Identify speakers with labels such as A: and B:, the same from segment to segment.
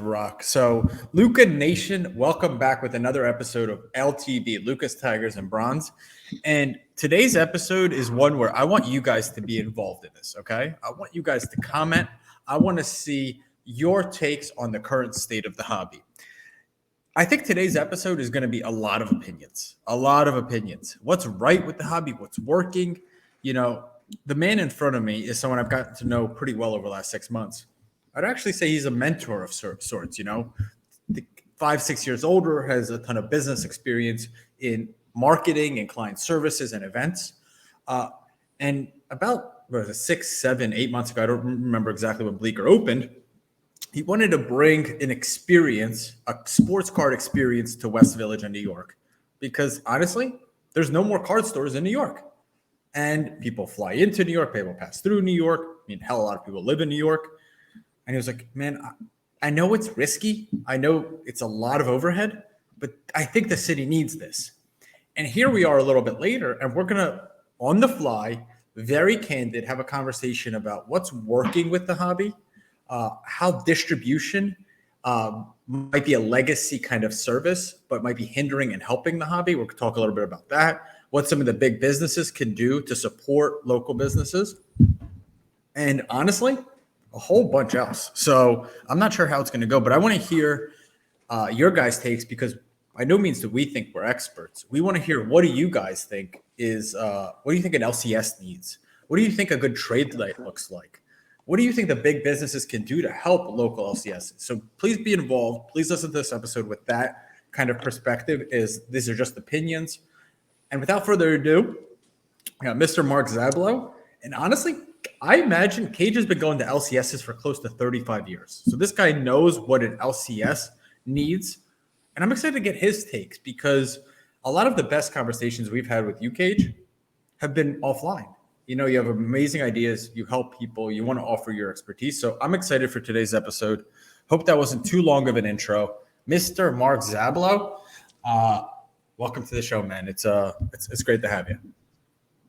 A: rock. So, LukaNation, welcome back with another episode of LTB, Lucas Tigers and Bronze. And today's episode is one where I want you guys to be involved in this, okay? I want you guys to comment. I want to see your takes on the current state of the hobby. I think today's episode is going to be a lot of opinions. What's right with the hobby? What's working? You know, the man in front of me is someone I've gotten to know pretty well over the last 6 months. I'd actually say he's a mentor of sorts, 5-6 years older, has a ton of business experience in marketing and client services and events. And about 6, 7, 8 months ago, I don't remember exactly when Bleecker opened, he wanted to bring an experience, a sports card experience to West Village in New York. Because honestly, there's no more card stores in New York. And people fly into New York, people pass through New York. I mean, hell, a lot of people live in New York. And he was like, man, I know it's risky. I know it's a lot of overhead, but I think the city needs this. And here we are a little bit later, and we're going to, on the fly, very candid, have a conversation about what's working with the hobby, how distribution might be a legacy kind of service, but might be hindering and helping the hobby. We'll talk a little bit about that, what some of the big businesses can do to support local businesses. And honestly, a whole bunch else. So I'm not sure how it's going to go, but I want to hear your guys' takes because by no means do we think we're experts. We want to hear what do you guys think what do you think an LCS needs? What do you think a good trade light looks like? What do you think the big businesses can do to help local LCS? So please be involved. Please listen to this episode with that kind of perspective. These are just opinions. And without further ado, Mr. Mark Zablow. And honestly, I imagine Cage has been going to LCSs for close to 35 years. So this guy knows what an LCS needs. And I'm excited to get his takes because a lot of the best conversations we've had with you, Cage, have been offline. You have amazing ideas. You help people. You want to offer your expertise. So I'm excited for today's episode. Hope that wasn't too long of an intro. Mr. Mark Zablow, welcome to the show, man. It's great to have you.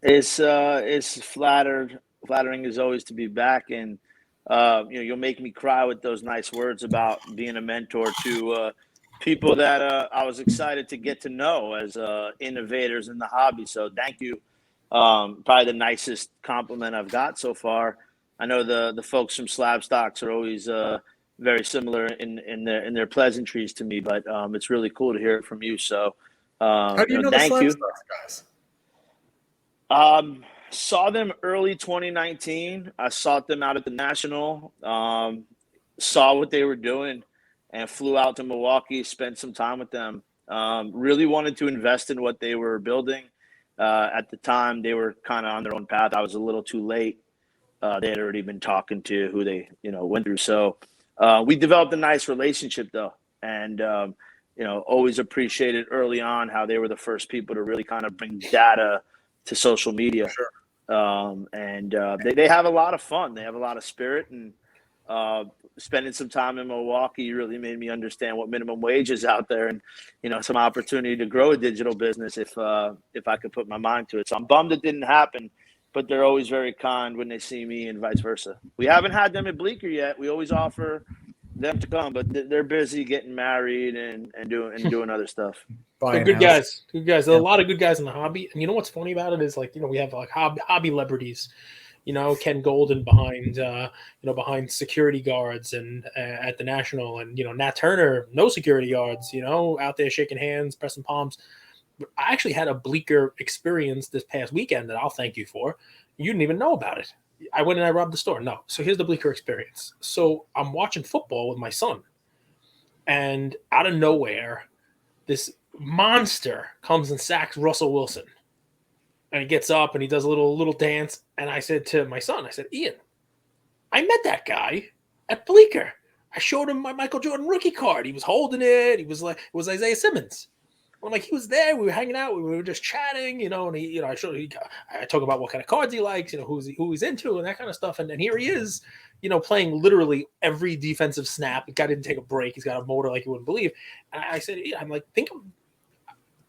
B: It's flattering as always to be back, and you'll make me cry with those nice words about being a mentor to people that I was excited to get to know as innovators in the hobby. So thank you. Probably the nicest compliment I've got so far. I know the folks from Slab Stocks are always very similar in their pleasantries to me, but it's really cool to hear it from you. So
A: how do you know the Slab Stocks guys?
B: Saw them early 2019. I sought them out at the National, saw what they were doing, and flew out to Milwaukee, spent some time with them. Really wanted to invest in what they were building. At the time, they were kind of on their own path. I was a little too late. They had already been talking to who they, went through. So we developed a nice relationship, though, and always appreciated early on how they were the first people to really kind of bring data to social media.
A: Sure.
B: They have a lot of fun. They have a lot of spirit, and spending some time in Milwaukee really made me understand what minimum wage is out there, and some opportunity to grow a digital business if I could put my mind to it. So I'm bummed it didn't happen, but they're always very kind when they see me, and vice versa. We haven't had them at Bleecker yet. We always offer them to come, but they're busy getting married and doing other stuff.
C: They're good guys. Good guys. There's a lot of good guys in the hobby. And what's funny about it is we have hobby celebrities, Ken Golden behind security guards and at the National, and Nat Turner, no security guards, out there shaking hands, pressing palms. But I actually had a Bleecker experience this past weekend that I'll thank you for. You didn't even know about it. I went and I robbed the store. No. So here's the Bleecker experience. So I'm watching football with my son, and out of nowhere, this monster comes and sacks Russell Wilson. And he gets up and he does a little dance. And I said to my son, Ian, I met that guy at Bleecker. I showed him my Michael Jordan rookie card. He was holding it. He was like, it was Isaiah Simmons. I'm like, he was there. We were hanging out. We were just chatting, and I talk about what kind of cards he likes, who he's into and that kind of stuff. And then here he is, playing literally every defensive snap. The guy didn't take a break. He's got a motor like you wouldn't believe. And I said, I'm like,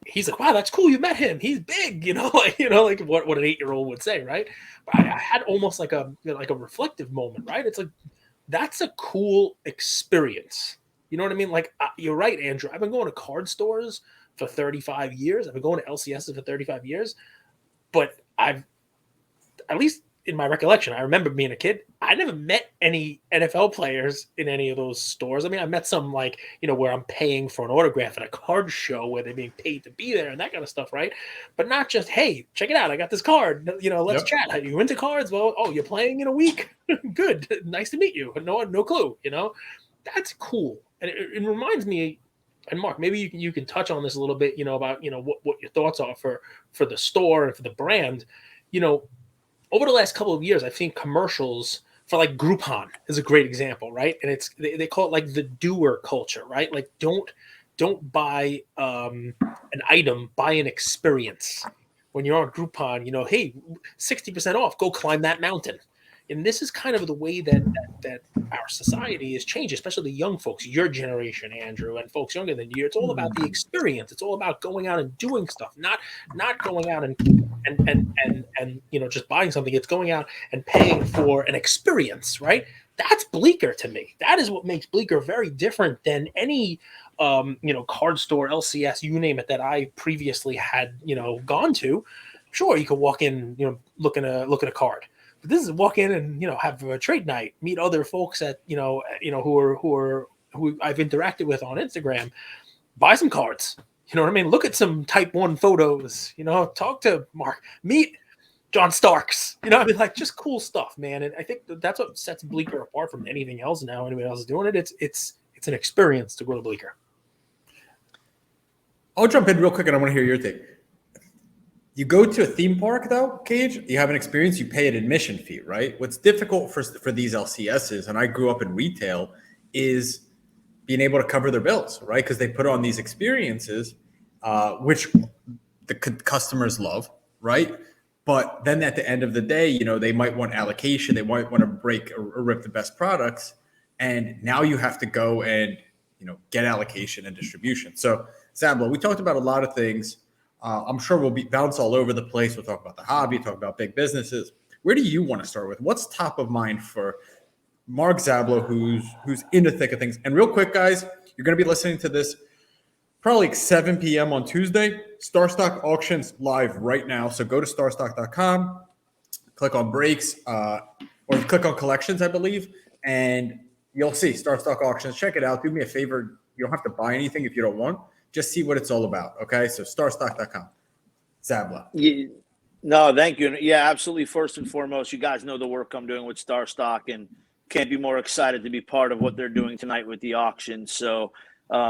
C: he's like, wow, that's cool. You met him. He's big, like what an 8-year-old would say. Right. But I had almost like a reflective moment, right? It's like, that's a cool experience You know what I mean? Like, you're right, Andrew. I've been going to card stores for 35 years. I've been going to LCSs for 35 years. But I've, at least in my recollection, I remember being a kid, I never met any NFL players in any of those stores. I mean, I met some, like, where I'm paying for an autograph at a card show where they're being paid to be there and that kind of stuff, right? But not just, hey, check it out, I got this card. Let's chat. Are you into cards? Well, oh, you're playing in a week? Good. Nice to meet you. No clue, That's cool. And it reminds me, and Mark, maybe you can touch on this a little bit, about, what your thoughts are for the store and for the brand. Over the last couple of years, I think commercials for like Groupon is a great example, right? And they call it like the doer culture, right? Like don't buy an item, buy an experience. When you're on Groupon, hey, 60% off, go climb that mountain. And this is kind of the way that our society has changed, especially the young folks, your generation, Andrew, and folks younger than you. It's all about the experience. It's all about going out and doing stuff, not going out and just buying something. It's going out and paying for an experience, right? That's Bleecker to me. That is what makes Bleecker very different than any card store, LCS, you name it, that I previously had gone to. Sure, you could walk in, look at a card. But this is walk in and have a trade night, meet other folks at who I've interacted with on Instagram, buy some cards. You know what I mean? Look at some Type 1 photos. Talk to Mark, meet John Starks. I mean, like, just cool stuff, man. And I think that's what sets Bleecker apart from anything else. Now anybody else is doing it. It's an experience to go to Bleecker.
A: I'll jump in real quick, and I want to hear your thing. You go to a theme park, though, Cage, you have an experience, you pay an admission fee, right? What's difficult for these LCSs, and I grew up in retail, is being able to cover their bills, right? Because they put on these experiences, which the customers love, right? But then at the end of the day, they might want allocation, they might want to break or rip the best products, and now you have to go and get allocation and distribution. So, Zablow, we talked about a lot of things. I'm sure we'll bounce all over the place. We'll talk about the hobby, talk about big businesses. Where do you want to start with? What's top of mind for Mark Zablow, who's in the thick of things? And real quick, guys, you're going to be listening to this probably like 7 p.m. on Tuesday. Starstock auctions live right now. So go to starstock.com, click on breaks, or click on collections, I believe, and you'll see Starstock auctions. Check it out. Do me a favor. You don't have to buy anything if you don't want. Just see what it's all about, okay? So starstock.com. Zablow.
B: Yeah, no, thank you. Yeah, absolutely. First and foremost, you guys know the work I'm doing with Starstock, and can't be more excited to be part of what they're doing tonight with the auction. So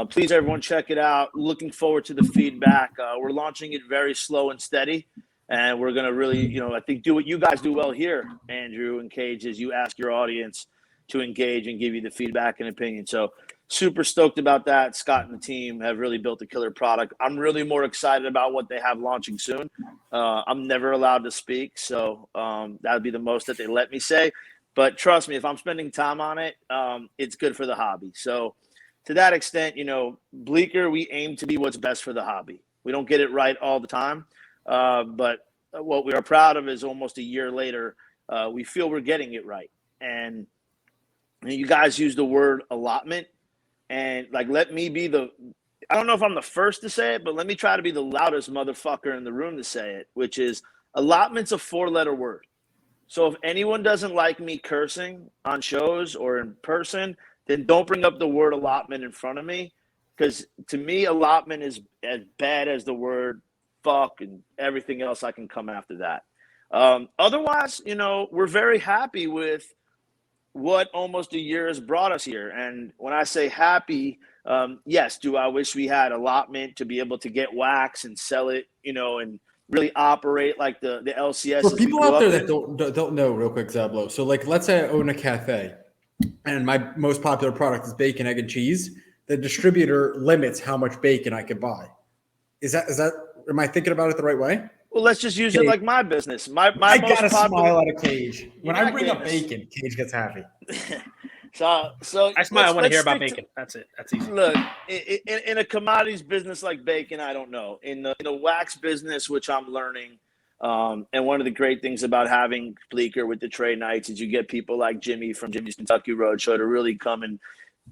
B: please, everyone, check it out. Looking forward to the feedback. We're launching it very slow and steady, and we're going to really, I think do what you guys do well here, Andrew and Cage, is you ask your audience to engage and give you the feedback and opinion. So super stoked about that. Scott and the team have really built a killer product. I'm really more excited about what they have launching soon. I'm never allowed to speak, so that would be the most that they let me say. But trust me, if I'm spending time on it, it's good for the hobby. So to that extent, Bleecker, we aim to be what's best for the hobby. We don't get it right all the time, but what we are proud of is almost a year later, we feel we're getting it right. And you guys use the word allotment. And let me be I don't know if I'm the first to say it, but let me try to be the loudest motherfucker in the room to say it, which is allotment's a 4-letter word. So if anyone doesn't like me cursing on shows or in person, then don't bring up the word allotment in front of me. Because to me, allotment is as bad as the word fuck and everything else I can come after that. Otherwise, we're very happy with what almost a year has brought us here. And when I say happy, yes, do I wish we had allotment to be able to get wax and sell it, and really operate like the LCS.
A: For people out there that don't know, real quick, Zablow. So let's say I own a cafe and my most popular product is bacon, egg, and cheese. The distributor limits how much bacon I can buy. Is that am I thinking about it the right way?
B: Well, let's just use it like my business. My
A: I
B: most
A: gotta
B: popular...
A: smile at a Cage. When I bring up bacon, Cage gets happy.
B: so
C: I smile. I want to hear about bacon. That's it. That's easy.
B: Look, in a commodities business like bacon, I don't know. In the wax business, which I'm learning, and one of the great things about having Bleecker with the trade nights is you get people like Jimmy from Jimmy's Kentucky Roadshow to really come and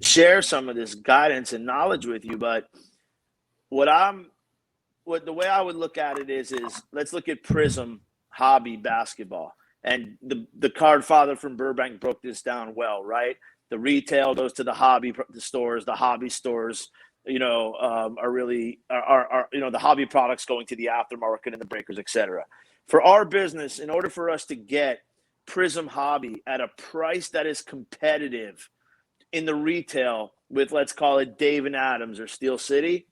B: share some of this guidance and knowledge with you. But the way I would look at it is let's look at Prism hobby basketball. And the card father from Burbank broke this down well, right? The retail goes to the stores, the hobby stores, are really the hobby products going to the aftermarket and the breakers, etc. For our business, in order for us to get Prism hobby at a price that is competitive in the retail with, let's call it Dave and Adams or Steel City,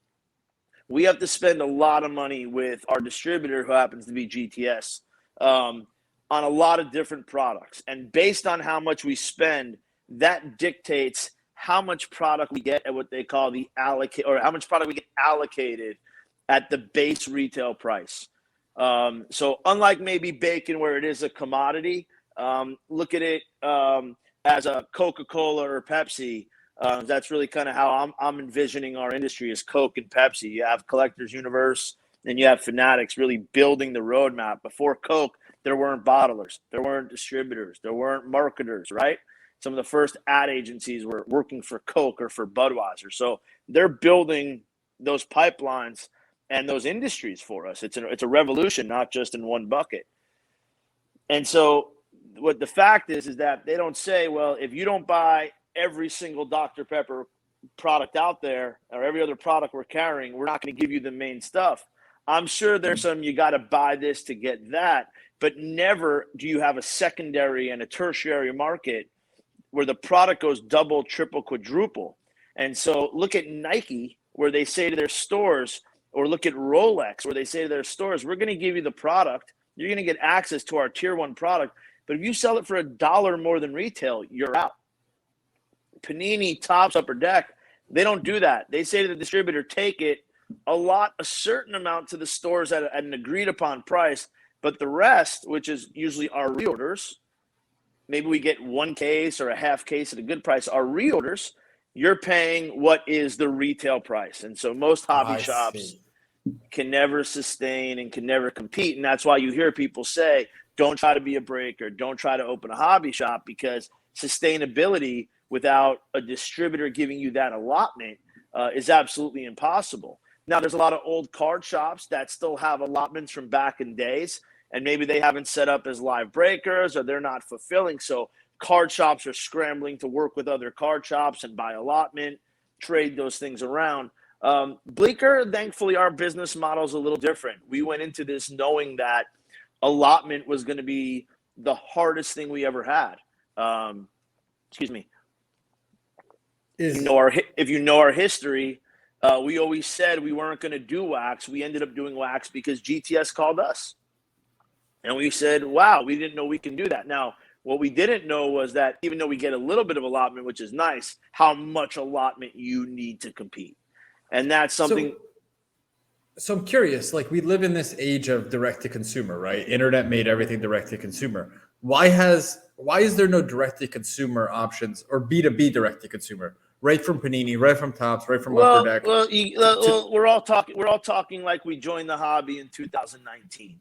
B: we have to spend a lot of money with our distributor, who happens to be GTS, on a lot of different products. And based on how much we spend, that dictates how much product we get at what they call the allocate, or how much product we get allocated at the base retail price. So unlike maybe bacon, where it is a commodity, look at it as a Coca-Cola or Pepsi. That's really kind of how I'm envisioning our industry, is Coke and Pepsi. You have Collectors Universe, and you have Fanatics really building the roadmap. Before Coke, there weren't bottlers, there weren't distributors, there weren't marketers, right? Some of the first ad agencies were working for Coke or for Budweiser. So they're building those pipelines and those industries for us. It's a revolution, not just in one bucket. And so what the fact is that they don't say, well, if you don't buy every single Dr. Pepper product out there, or every other product we're carrying, we're not going to give you the main stuff. I'm sure there's some, you got to buy this to get that, but never do you have a secondary and a tertiary market where the product goes double, triple, quadruple. And so look at Nike, where they say to their stores, or look at Rolex, where they say to their stores, we're going to give you the product, you're going to get access to our tier one product, but if you sell it for $1 more than retail, you're out. Panini, Topps, Upper Deck, they don't do that. They say to the distributor, take it, allot a certain amount to the stores at an agreed upon price, but the rest, which is usually our reorders, maybe we get one case or a half case at a good price, our reorders, you're paying what is the retail price. And so most hobby shops can never sustain and can never compete. And that's why you hear people say, don't try to be a breaker, don't try to open a hobby shop, because sustainability without a distributor giving you that allotment is absolutely impossible. Now, there's a lot of old card shops that still have allotments from back in days, and maybe they haven't set up as live breakers, or they're not fulfilling. So card shops are scrambling to work with other card shops and buy allotment, trade those things around. Bleecker, thankfully, our business model is a little different. We went into this knowing that allotment was going to be the hardest thing we ever had. Excuse me. If you know our history, we always said we weren't going to do wax. We ended up doing wax because GTS called us. And we said, wow, we didn't know we can do that. Now, what we didn't know was that even though we get a little bit of allotment, which is nice, how much allotment you need to compete. And that's something.
A: So I'm curious, like, we live in this age of direct to consumer, right? Internet made everything direct to consumer. Why is there no direct to consumer options, or B2B direct to consumer? Right from Panini, right from Topps, right from Upper Deck.
B: We're all talking like we joined the hobby in 2019.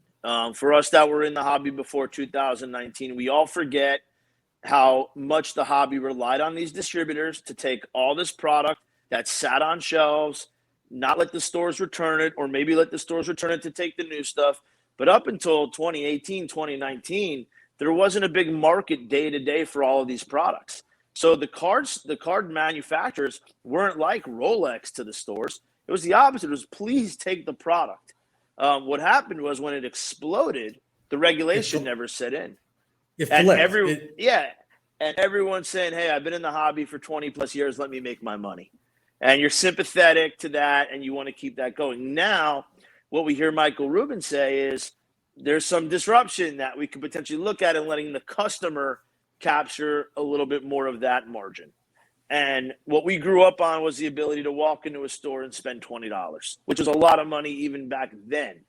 B: For us that were in the hobby before 2019, we all forget how much the hobby relied on these distributors to take all this product that sat on shelves, not let the stores return it, or maybe let the stores return it to take the new stuff. But up until 2018, 2019, there wasn't a big market day to day for all of these products. So the card manufacturers weren't like Rolex to the stores. It was the opposite. It was, please take the product. What happened was, when it exploded, the regulation never set in. And everyone's saying, hey, I've been in the hobby for 20 plus years. Let me make my money. And you're sympathetic to that, and you want to keep that going. Now, what we hear Michael Rubin say is there's some disruption that we could potentially look at, and letting the customer capture a little bit more of that margin. And what we grew up on was the ability to walk into a store and spend $20, which was a lot of money even back then.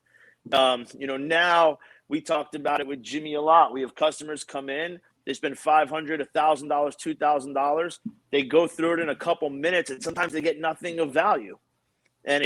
B: Now we talked about it with Jimmy a lot. We have customers come in, they spend $500, $1,000, $2,000. They go through it in a couple minutes, and sometimes they get nothing of value. And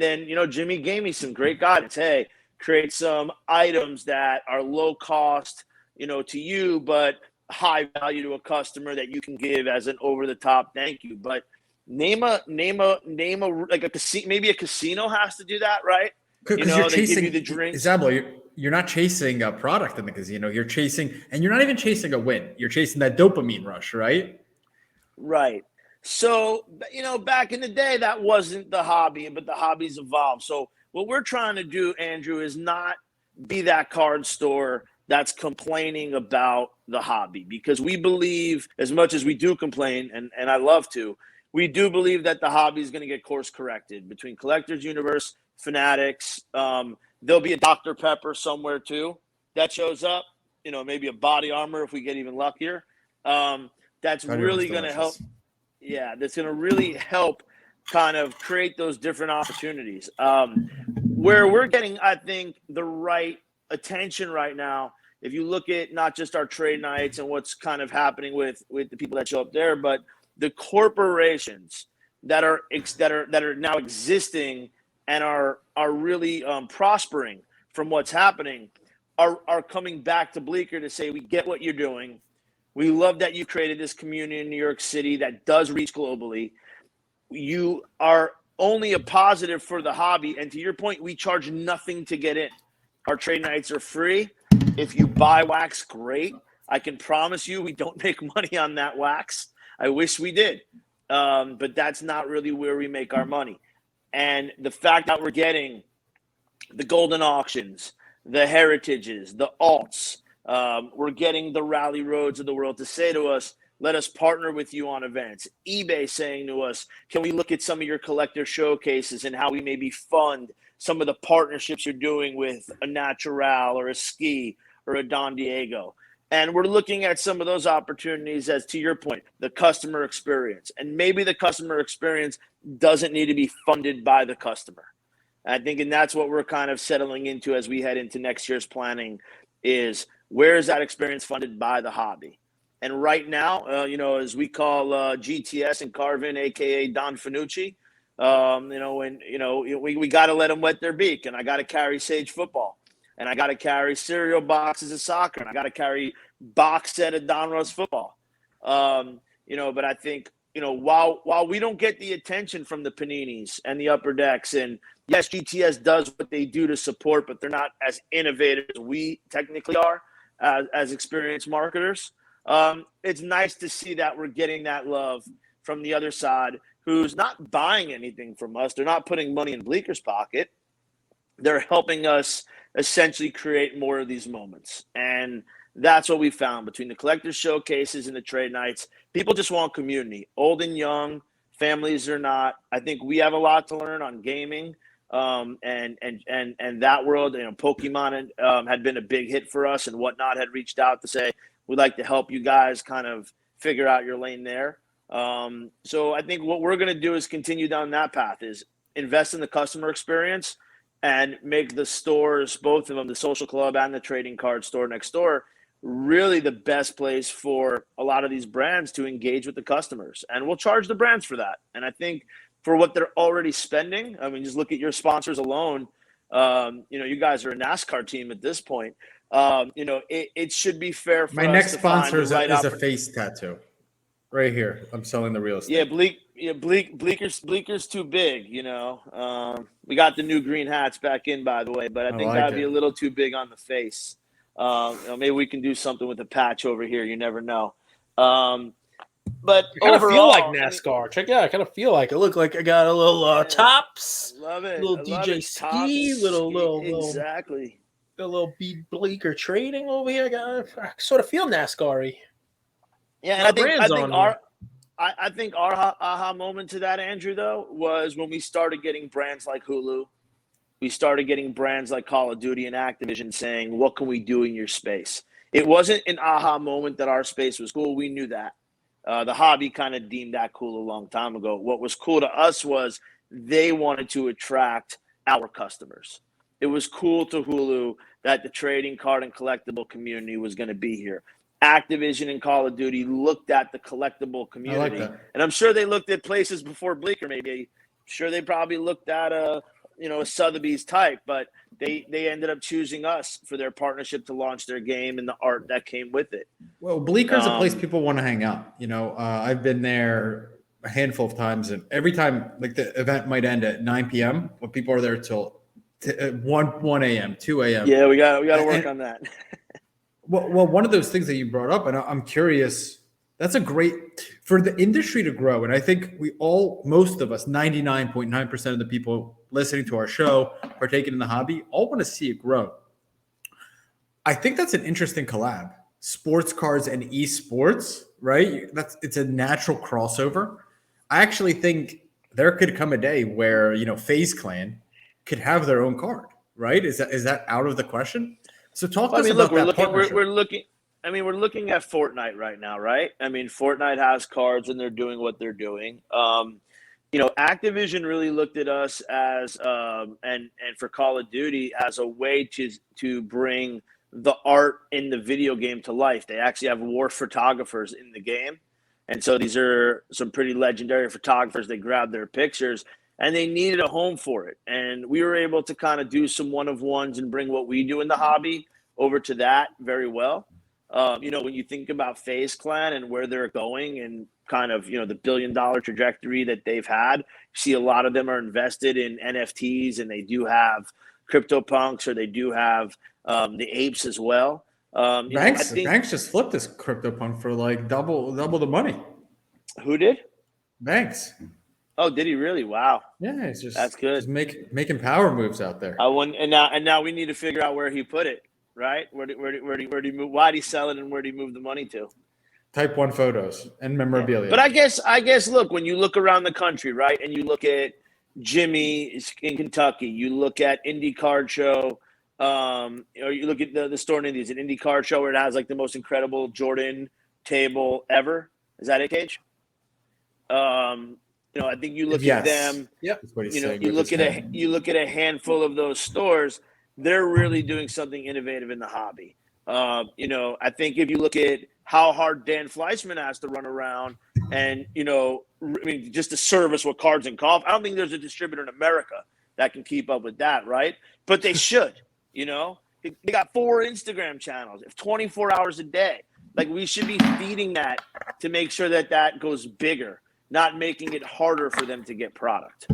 B: then Jimmy gave me some great guidance. Hey, create some items that are low cost, to you, but high value to a customer that you can give as an over the top thank you. But name a like a casino. Maybe a casino has to do that, right?
A: Because you're
B: They give
A: chasing
B: you the drinks.
A: Zablo, you're not chasing a product in the casino. You're chasing, and you're not even chasing a win. You're chasing that dopamine rush, right?
B: Right. So, back in the day, that wasn't the hobby, but the hobby's evolved. So what we're trying to do, Andrew, is not be that card store that's complaining about the hobby, because we believe, as much as we do complain, and I love to, we do believe that the hobby is going to get course corrected between Collectors Universe, Fanatics. There'll be a Dr. Pepper somewhere too that shows up, maybe a Body Armor if we get even luckier. That's really going to help. Yeah, that's going to really help kind of create those different opportunities. Where we're getting, I think, the right attention right now, if you look at not just our trade nights and what's kind of happening with the people that show up there, but the corporations that are now existing and are really prospering from what's happening are coming back to Bleecker to say, we get what you're doing. We love that you created this community in New York City that does reach globally. You are only a positive for the hobby. And to your point, we charge nothing to get in. Our trade nights are free. If you buy wax, great. I can promise you we don't make money on that wax. I wish we did. But that's not really where we make our money. And the fact that we're getting the golden auctions, the heritages, the alts, we're getting the Rally Roads of the world to say to us, let us partner with you on events. eBay saying to us, can we look at some of your collector showcases and how we maybe fund some of the partnerships you're doing with a Natural or a Ski or a Don Diego? And we're looking at some of those opportunities as, to your point, the customer experience. And maybe the customer experience doesn't need to be funded by the customer. I think, and that's what we're kind of settling into as we head into next year's planning, is where is that experience funded by the hobby? And right now, as we call GTS and Carvin, aka Don Finucci, we got to let them wet their beak, and I got to carry Sage football, and I got to carry cereal boxes of soccer, and I got to carry box set of Don Ross football. But I think, while we don't get the attention from the Paninis and the Upper Decks, and yes, GTS does what they do to support, but they're not as innovative as we technically are as experienced marketers. It's nice to see that we're getting that love from the other side, who's not buying anything from us. They're not putting money in Bleecker's pocket. They're helping us essentially create more of these moments. And that's what we found between the collectors showcases and the trade nights. People just want community, old and young, families or not. I think we have a lot to learn on gaming. And that world, Pokemon had been a big hit for us, and Whatnot had reached out to say, we'd like to help you guys kind of figure out your lane there. So I think what we're going to do is continue down that path, is invest in the customer experience and make the stores, both of them, the social club and the trading card store next door, really the best place for a lot of these brands to engage with the customers. And we'll charge the brands for that. And I think for what they're already spending, I mean, just look at your sponsors alone. You guys are a NASCAR team at this point. It should be fair for
A: my
B: us
A: next
B: to
A: sponsor
B: find the right
A: is a face tattoo right here. I'm selling the real estate.
B: Bleecker's too big, we got the new green hats back in, by the way, but I think that'd be a little too big on the face. Maybe we can do something with a patch over here. You never know. But
C: I kind of feel like
B: overall,
C: NASCAR. Check it out. I kind of feel like I look like I got a little tops.
B: I love it.
C: Little DJ Ski,
B: exactly.
C: A little Bleecker Trading over here. I sort of feel NASCAR-y.
B: Yeah, and I think our aha moment to that, Andrew, though, was when we started getting brands like Hulu. We started getting brands like Call of Duty and Activision saying, what can we do in your space? It wasn't an aha moment that our space was cool. We knew that. The hobby kind of deemed that cool a long time ago. What was cool to us was they wanted to attract our customers. It was cool to Hulu that the trading card and collectible community was going to be here. Activision and Call of Duty looked at the collectible community. And I'm sure they looked at places before Bleecker, maybe. I'm sure they probably looked at a Sotheby's type, but they ended up choosing us for their partnership to launch their game and the art that came with it.
A: Well, Bleecker's a place people want to hang out. I've been there a handful of times, and every time, like, the event might end at 9 p.m., but people are there till 1 a.m., 2 a.m.
B: Yeah, we got to work on that.
A: Well, one of those things that you brought up, and I'm curious, that's a great for the industry to grow. And I think most of us, 99.9% of the people listening to our show, partaking in the hobby, all want to see it grow. I think that's an interesting collab. Sports cards and esports, right? It's a natural crossover. I actually think there could come a day where, FaZe Clan could have their own card, right? Is that out of the question? So talk to us about that partnership.
B: We're looking at Fortnite right now, right? I mean, Fortnite has cards and they're doing what they're doing. Activision really looked at us as and for Call of Duty as a way to bring the art in the video game to life. They actually have war photographers in the game. And so these are some pretty legendary photographers. They grabbed their pictures and they needed a home for it. And we were able to kind of do some one-of-ones and bring what we do in the hobby over to that very well. When you think about FaZe Clan and where they're going and kind of, the billion-dollar trajectory that they've had, you see a lot of them are invested in NFTs, and they do have CryptoPunks, or they do have the apes as well.
A: Banks just flipped this CryptoPunk for like double the money.
B: Who did?
A: Banks.
B: Oh, did he really? Wow.
A: Yeah, it's
B: that's good.
A: Just making power moves out there.
B: And now we need to figure out where he put it. Right? Where did he move? Why did he sell it, and where did he move the money to?
A: Type 1 photos and memorabilia.
B: But I guess, look, when you look around the country, right, and you look at Jimmy in Kentucky, you look at Indie Card Show, or you look at the store in Indy. It's an Indie Card Show where it has like the most incredible Jordan table ever. Is that it, Cage? I think you look at them.
C: Yep.
B: You look at a handful of those stores. They're really doing something innovative in the hobby. I think if you look at how hard Dan Fleischman has to run around and, just to service with cards and golf, I don't think there's a distributor in America that can keep up with that, right? But they should, They got 4 Instagram channels, 24 hours a day. Like, we should be feeding that to make sure that goes bigger, not making it harder for them to get product.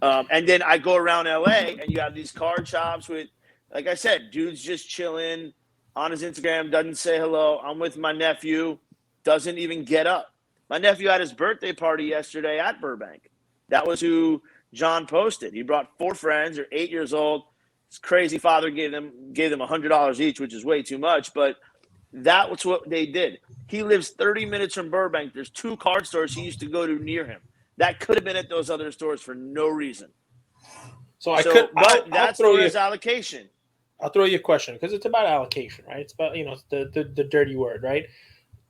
B: And then I go around LA and you have these card shops with, like I said, dude's just chilling on his Instagram, doesn't say hello. I'm with my nephew, doesn't even get up. My nephew had his birthday party yesterday at Burbank. That was who John posted. He brought 4 friends. They're 8 years old. His crazy father gave them $100 each, which is way too much, but that was what they did. He lives 30 minutes from Burbank. There's 2 card stores he used to go to near him. That could have been at those other stores for no reason. That's for his allocation.
C: I'll throw you a question because it's about allocation, right? It's about, the dirty word, right?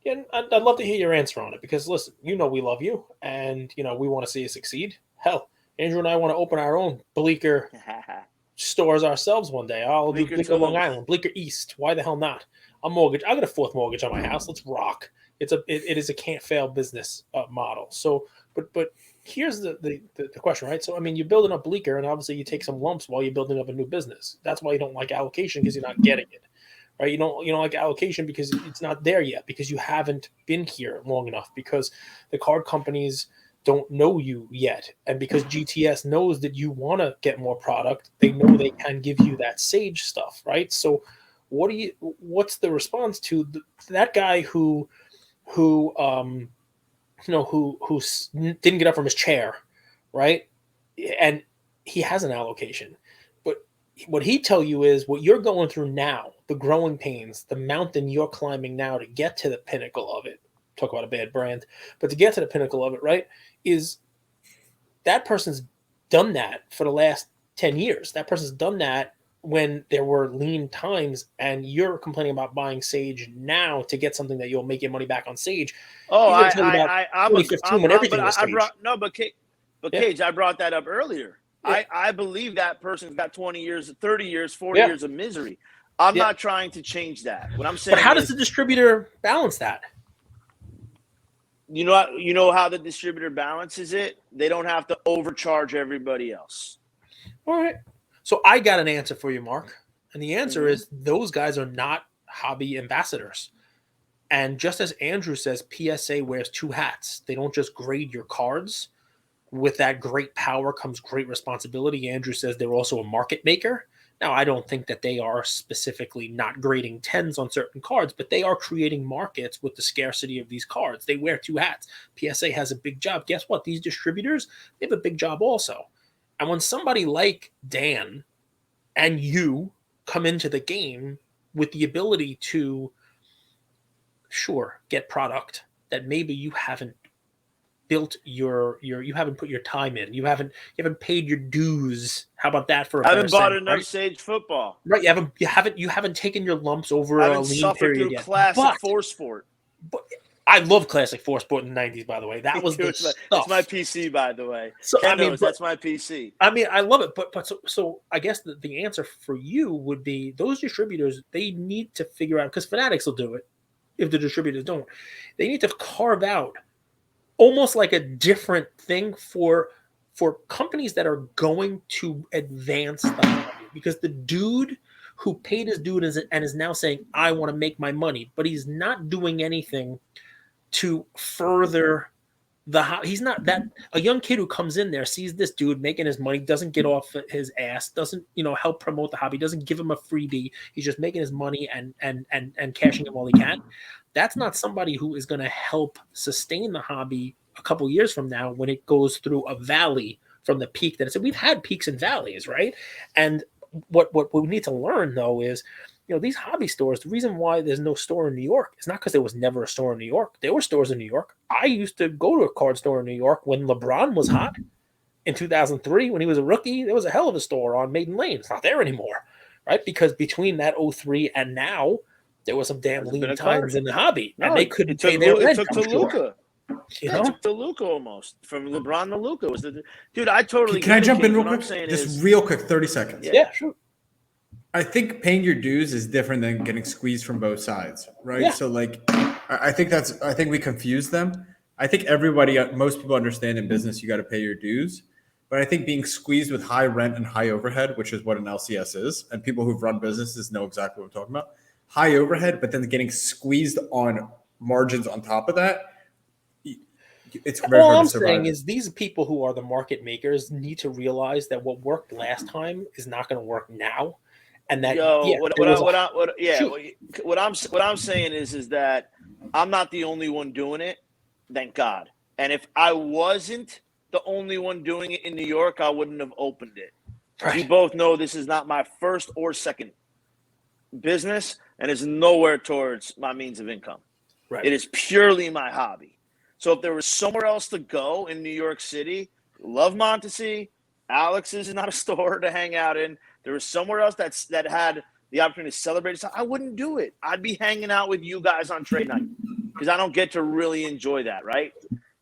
C: And I'd love to hear your answer on it because, listen, we love you and, we want to see you succeed. Hell, Andrew and I want to open our own Bleecker stores ourselves one day. I'll do Bleecker Long Island, Bleecker East. Why the hell not? I got a 4th mortgage on my house. Let's rock. It is a can't fail business model. So, but here's the question, right? So, I mean, you're building up Bleecker, and obviously you take some lumps while you're building up a new business. That's why you don't like allocation, because you're not getting it, right? You don't like allocation because it's not there yet, because you haven't been here long enough, because the card companies don't know you yet, and because GTS knows that you want to get more product, they know they can give you that Sage stuff, right? So, what's the response to that guy who didn't get up from his chair, right? And he has an allocation. But what he tell you is what you're going through now, the growing pains, the mountain you're climbing now to get to the pinnacle of it. Talk about a bad brand. But to get to the pinnacle of it, right, is that person's done that for the last 10 years. That person's done that when there were lean times, and you're complaining about buying Sage now to get something that you'll make your money back on Sage.
B: Oh,
C: Cage, I
B: brought that up earlier. Yeah. I believe that person's got 20 years, 30 years, 40 years of misery. I'm not trying to change that. What I'm saying,
C: but how does the distributor balance that?
B: You know how the distributor balances it? They don't have to overcharge everybody else.
C: All right. So I got an answer for you, Mark. And the answer
B: Mhm.
C: is those guys are not hobby ambassadors. And just as Andrew says, PSA wears two hats. They don't just grade your cards. With that great power comes great responsibility. Andrew says they're also a market maker. Now, I don't think that they are specifically not grading 10s on certain cards, but they are creating markets with the scarcity of these cards. They wear two hats. PSA has a big job. Guess what? These distributors, they have a big job also. And when somebody like Dan and you come into the game with the ability to, sure, get product that maybe you haven't built you haven't put your time in, you haven't paid your dues. How about that for a
B: I
C: better
B: haven't bought
C: sense,
B: enough
C: right?
B: Sage football.
C: Right, you haven't taken your lumps over
B: I
C: a
B: haven't
C: lean
B: suffered
C: period
B: through
C: yet.
B: classic
C: But,
B: four sport.
C: but I love classic four sport in the 90s, by the way. That was the
B: It's
C: stuff.
B: my PC, by the way.
C: So
B: Ken
C: I mean,
B: knows that's my PC.
C: I mean, I love it, but so I guess the answer for you would be those distributors, they need to figure out, because Fanatics will do it if the distributors don't. They need to carve out almost like a different thing for companies that are going to advance the hobby, because the dude who paid his dude and is now saying, I want to make my money, but he's not doing anything to further he's not that a young kid who comes in there, sees this dude making his money, doesn't get off his ass, doesn't help promote the hobby, doesn't give him a freebie, he's just making his money and cashing him while he can. That's not somebody who is going to help sustain the hobby a couple years from now when it goes through a valley from the peak that it's. We've had peaks and valleys, right? And what we need to learn though is, these hobby stores, the reason why there's no store in New York is not because there was never a store in New York. There were stores in New York. I used to go to a card store in New York when LeBron was hot in 2003. When he was a rookie, there was a hell of a store on Maiden Lane. It's not there anymore, right? Because between that 03 and now, there was some damn lean times in the hobby, and they couldn't pay their rent.
B: It took to Luka. It took to Luka almost. From LeBron to Luka was the dude. I totally.
A: Can I jump in real
B: quick?
A: Just real quick, 30 seconds.
C: Yeah, sure.
A: I think paying your dues is different than getting squeezed from both sides, right?
C: Yeah.
A: So I think we confuse them. I think most people understand in business you got to pay your dues, but I think being squeezed with high rent and high overhead, which is what an LCS is, and people who've run businesses know exactly what I'm talking about. High overhead, but then getting squeezed on margins on top of that. It's very
C: All
A: hard
C: I'm
A: to survive.
C: saying is these people who are the market makers need to realize that what worked last time is not going to work now. And that
B: what I'm saying is that I'm not the only one doing it, thank God. And if I wasn't the only one doing it in New York, I wouldn't have opened it.
C: Right.
B: You both know this is not my first or second business, and it's nowhere towards my means of income.
C: Right.
B: It is purely my hobby. So if there was somewhere else to go in New York City, love Montesey, Alex's is not a store to hang out in. There was somewhere else that had the opportunity to celebrate. I wouldn't do it. I'd be hanging out with you guys on trade night because I don't get to really enjoy that, right?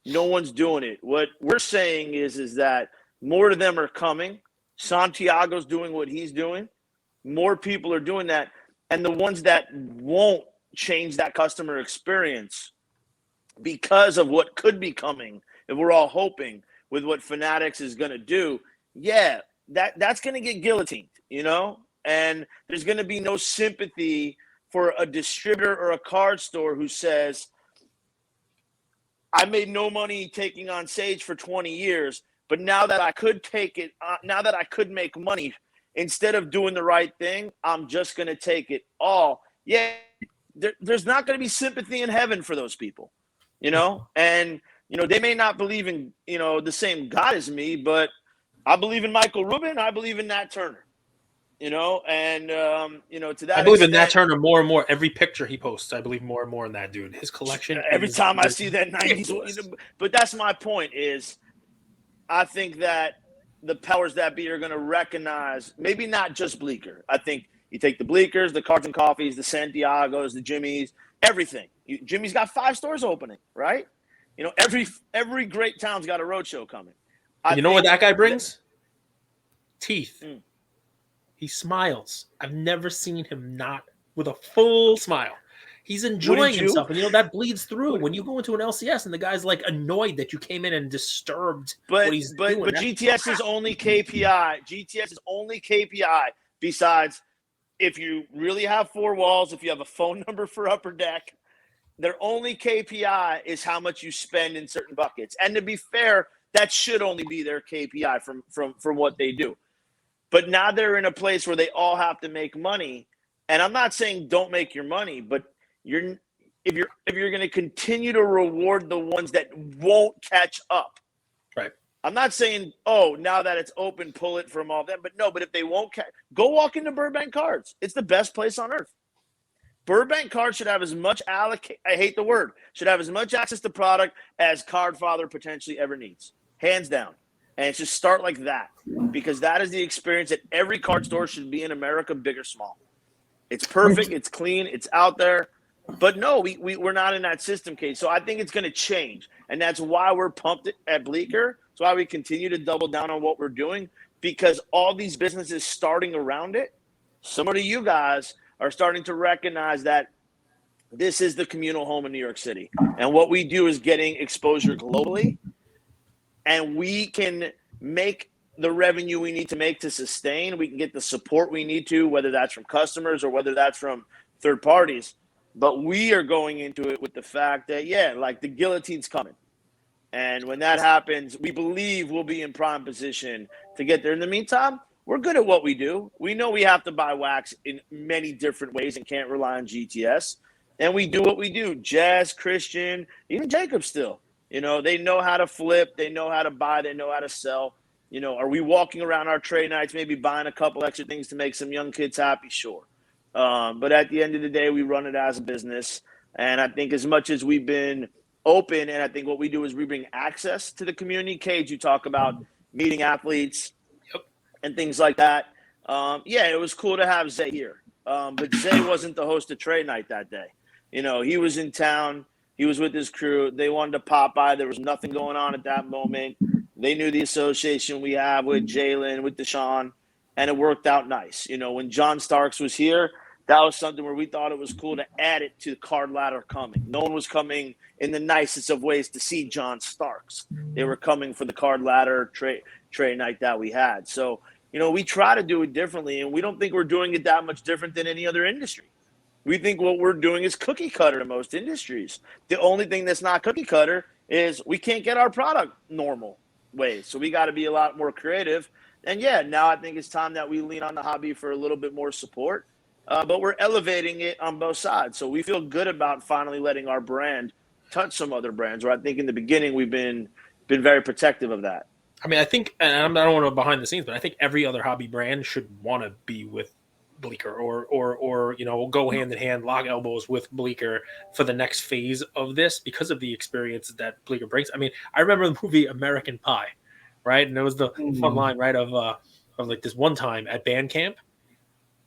B: No one's doing it. What we're saying is that more of them are coming. Santiago's doing what he's doing. More people are doing that. And the ones that won't change that customer experience because of what could be coming, if we're all hoping with what Fanatics is going to do, that's going to get guillotined, and there's going to be no sympathy for a distributor or a card store who says, I made no money taking on Sage for 20 years, but now that I could take it, now that I could make money, instead of doing the right thing, I'm just going to take it all. Yeah, there's not going to be sympathy in heaven for those people, and, they may not believe in, the same God as me, but I believe in Michael Rubin. I believe in Nat Turner, and, to that
C: I believe
B: extent,
C: in Nat Turner more and more. Every picture he posts, I believe more and more in that dude. His collection.
B: Every time I see that 90s, but that's my point is I think that the powers that be are going to recognize, maybe not just Bleecker. I think you take the Bleeckers, the Cards and Coffees, the Santiagos, the Jimmys, everything. Jimmy's got 5 stores opening, right? Every great town's got a roadshow coming.
C: You know what that guy brings? Teeth. He smiles. I've never seen him not with a full smile. He's enjoying
B: you?
C: himself, and that bleeds through when you go into an LCS and the guy's like annoyed that you came in and disturbed what he's doing.
B: But GTS is only KPI. GTS is only KPI. Besides, if you really have 4 walls, if you have a phone number for Upper Deck, their only KPI is how much you spend in certain buckets. And to be fair, that should only be their KPI from what they do. But now they're in a place where they all have to make money. And I'm not saying don't make your money, but if you're going to continue to reward the ones that won't catch up.
C: Right.
B: I'm not saying, now that it's open, pull it from all them. But if they won't go walk into Burbank Cards. It's the best place on earth. Burbank Cards should have as much should have as much access to product as Cardfather potentially ever needs. Hands down. And it's just start like that, because that is the experience that every card store should be in America, big or small. It's perfect. It's clean. It's out there. But no, we're not in that system, Kate. So I think it's going to change. And that's why we're pumped at Bleecker. That's why we continue to double down on what we're doing, because all these businesses starting around it, similar to you guys, are starting to recognize that this is the communal home in New York City. And what we do is getting exposure globally. And we can make the revenue we need to make to sustain. We can get the support we need to, whether that's from customers or whether that's from third parties. But we are going into it with the fact that, the guillotine's coming. And when that happens, we believe we'll be in prime position to get there. In the meantime, we're good at what we do. We know we have to buy wax in many different ways and can't rely on GTS. And we do what we do. Jazz, Christian, even Jacob still. They know how to flip. They know how to buy. They know how to sell. Are we walking around our trade nights, maybe buying a couple extra things to make some young kids happy? Sure. But at the end of the day, we run it as a business. And I think as much as we've been open, and I think what we do is we bring access to the community. Cage, you talk about meeting athletes and things like that. It was cool to have Zay here. But Zay wasn't the host of trade night that day. He was in town. He was with his crew. They wanted to pop by. There was nothing going on at that moment. They knew the association we have with Jalen, with Deshaun, and it worked out nice. When John Starks was here, that was something where we thought it was cool to add it to the card ladder coming. No one was coming in the nicest of ways to see John Starks. They were coming for the card ladder trade night that we had. So, we try to do it differently, and we don't think we're doing it that much different than any other industry. We think what we're doing is cookie cutter to most industries. The only thing that's not cookie cutter is we can't get our product normal ways. So we got to be a lot more creative. And now I think it's time that we lean on the hobby for a little bit more support. But we're elevating it on both sides. So we feel good about finally letting our brand touch some other brands, where I think in the beginning we've been very protective of that.
C: I mean, I think, and I don't want to behind the scenes, but I think every other hobby brand should want to be with Bleecker or go hand in hand, lock elbows with Bleecker for the next phase of this, because of the experience that Bleecker brings. I mean, I remember the movie American Pie, right? And it was the fun line, right, of like this one time at band camp.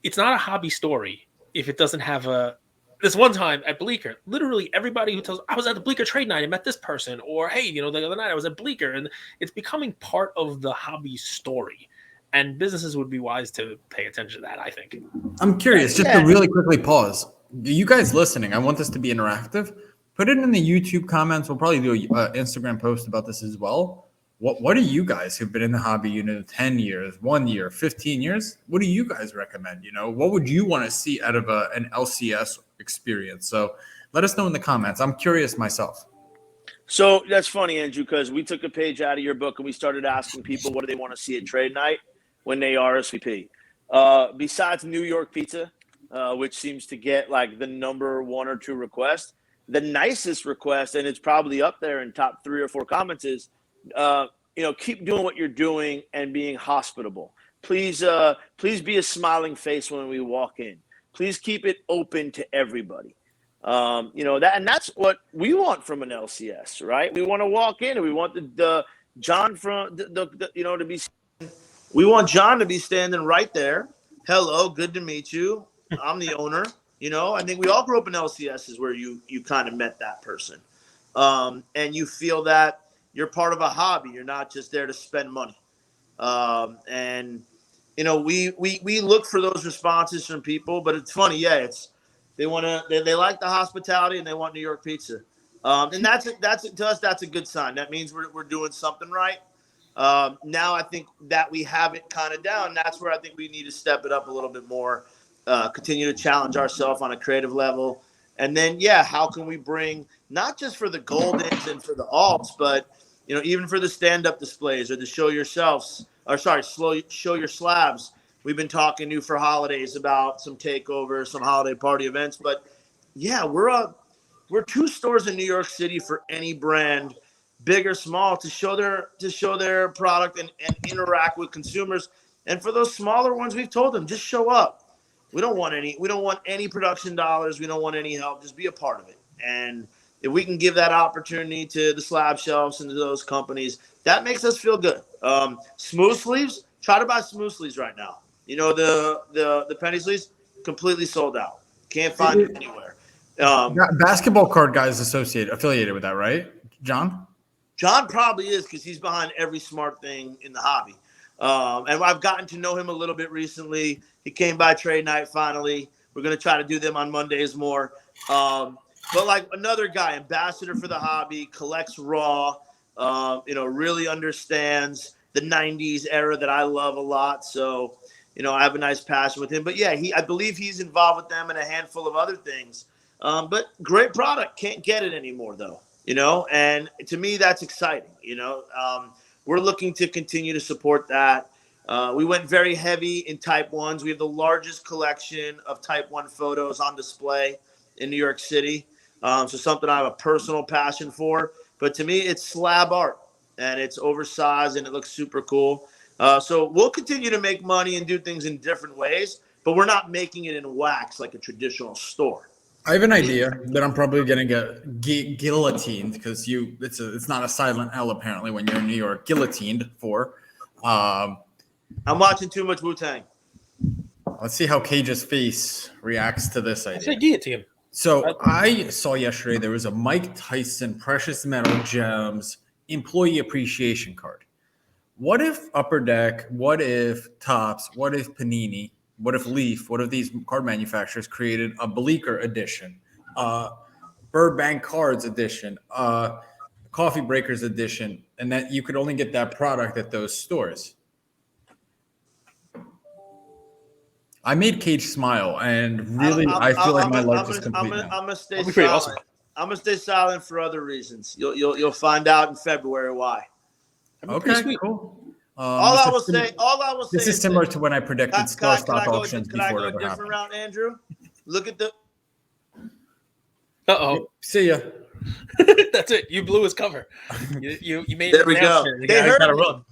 C: It's not a hobby story if it doesn't have this one time at Bleecker, literally everybody who tells, I was at the Bleecker trade night, I met this person, or hey, the other night I was at Bleecker, and it's becoming part of the hobby story. And businesses would be wise to pay attention to that, I think.
A: I'm curious, just to really quickly pause. You guys listening, I want this to be interactive. Put it in the YouTube comments. We'll probably do an Instagram post about this as well. What do you guys who've been in the hobby, 10 years, 1 year, 15 years? What do you guys recommend? What would you want to see out of an LCS experience? So let us know in the comments. I'm curious myself.
B: So that's funny, Andrew, because we took a page out of your book and we started asking people what do they want to see at trade night when they RSVP. Besides New York pizza, which seems to get like the number 1 or 2 request, the nicest request, and it's probably up there in top 3 or 4 comments, is keep doing what you're doing and being hospitable. Please be a smiling face when we walk in. Please keep it open to everybody. And that's what we want from an LCS, right? We want to walk in and we want the John from to be. We want John to be standing right there. Hello, good to meet you. I'm the owner. I think we all grew up in LCSs where you kind of met that person, and you feel that you're part of a hobby. You're not just there to spend money. We look for those responses from people, but it's funny. Yeah, They like the hospitality and they want New York pizza. And that's to us, that's a good sign. That means we're doing something right. Now I think that we have it kind of down. That's where I think we need to step it up a little bit more, continue to challenge ourselves on a creative level. And then, how can we bring not just for the Goldens and for the alts, but, even for the stand-up displays or the show your slabs. We've been talking to you for holidays about some takeovers, some holiday party events. But, we're 2 stores in New York City for any brand, big or small, to show their product and interact with consumers. And for those smaller ones, we've told them, just show up. We don't want any production dollars. We don't want any help. Just be a part of it. And if we can give that opportunity to the slab shelves and to those companies, that makes us feel good. Smooth sleeves, try to buy smooth sleeves right now. The penny sleeves, completely sold out. Can't find it anywhere.
A: Basketball card guys affiliated with that, right, John?
B: John probably is, because he's behind every smart thing in the hobby. And I've gotten to know him a little bit recently. He came by trade night finally. We're going to try to do them on Mondays more. But like another guy, ambassador for the hobby, collects raw, really understands the 90s era that I love a lot. So, I have a nice passion with him. But I believe he's involved with them and a handful of other things. But great product. Can't get it anymore though, and to me, that's exciting. We're looking to continue to support that. We went very heavy in Type 1s. We have the largest collection of Type 1 photos on display in New York City. So something I have a personal passion for. But to me, it's slab art, and it's oversized, and it looks super cool. So we'll continue to make money and do things in different ways, but we're not making it in wax like a traditional store.
A: I have an idea that I'm probably going to get guillotined, because it's not a silent L apparently when you're in New York. Guillotined for.
B: I'm watching too much Wu-Tang.
A: Let's see how Cage's face reacts to this idea.
C: I say guillotine.
A: So I saw yesterday there was a Mike Tyson Precious Metal Gems employee appreciation card. What if Upper Deck? What if Topps? What if Panini? What if Leaf? What if these card manufacturers created a Bleecker edition, Burbank Cards edition, Coffee Breakers edition, and that you could only get that product at those stores? I made Cage smile, and really, I feel like my life is complete now.
B: I'm gonna stay silent. Awesome. I'm gonna stay silent for other reasons. You'll find out in February why.
A: Okay, cool.
B: All I will say.
A: This is similar to when I predicted stock auctions before it ever happened. Can I go a different
B: route, Andrew? Look at the.
A: See ya.
C: That's it. You blew his cover. You made.
B: There we go.
C: They heard run.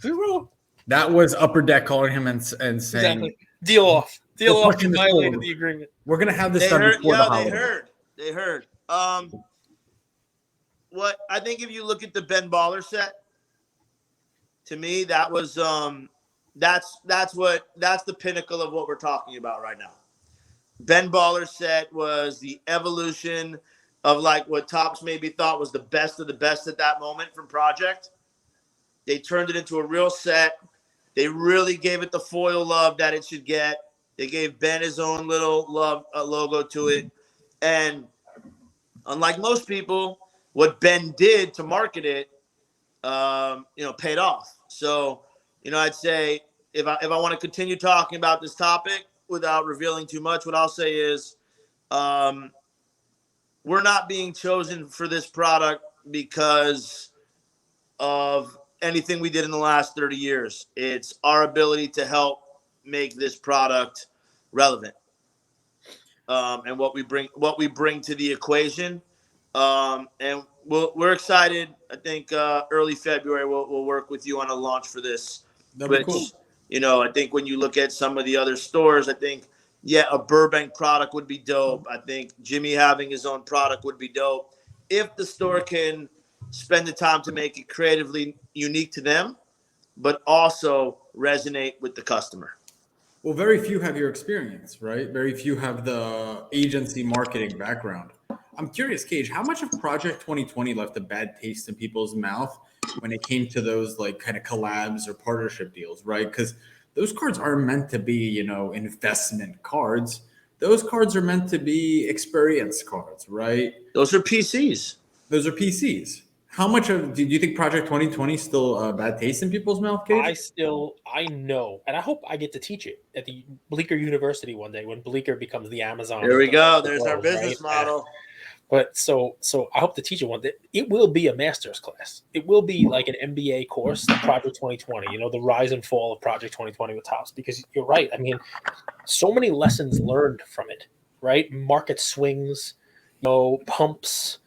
A: That was Upper Deck calling him and saying,
C: exactly. Deal off. Deal off. You violated the agreement.
A: We're gonna have this done before the holiday.
B: They heard. What I think, if you look at the Ben Baller set, to me that was that's the pinnacle of what we're talking about right now. Ben Baller set was the evolution of like what Topps maybe thought was the best of the best at that moment from Project. They turned it into a real set. They really gave it the foil love that it should get. They gave Ben his own little logo to it. And unlike most people, what Ben did to market it, paid off. So, I'd say if I want to continue talking about this topic without revealing too much, what I'll say is we're not being chosen for this product because of anything we did in the last 30 years. It's our ability to help make this product relevant, and what we bring to the equation. And we're excited. I think early February we'll work with you on a launch for this.
A: That'd be cool.
B: I think when you look at some of the other stores, I think a Burbank product would be dope. I think Jimmy having his own product would be dope if the store can spend the time to make it creatively unique to them, but also resonate with the customer.
A: Well, very few have your experience, right? Very few have the agency marketing background. I'm curious, Cage, how much of Project 2020 left a bad taste in people's mouth when it came to those like kind of collabs or partnership deals, right? Because those cards are meant to be, investment cards, those cards are meant to be experience cards, right?
B: Those are PCs.
A: Those are PCs. How much of do you think Project 2020 is still a bad taste in people's mouth, Cage?
C: I know, and I hope I get to teach it at the Bleecker University one day when Bleecker becomes the Amazon.
B: There we go.
C: The
B: There's our
C: world,
B: business
C: right?
B: model.
C: But so I hope to teach it one day. It will be a master's class. It will be like an MBA course, Project 2020. You know, the rise and fall of Project 2020 with Topps. Because you're right. I mean, so many lessons learned from it. Right, market swings, pumps,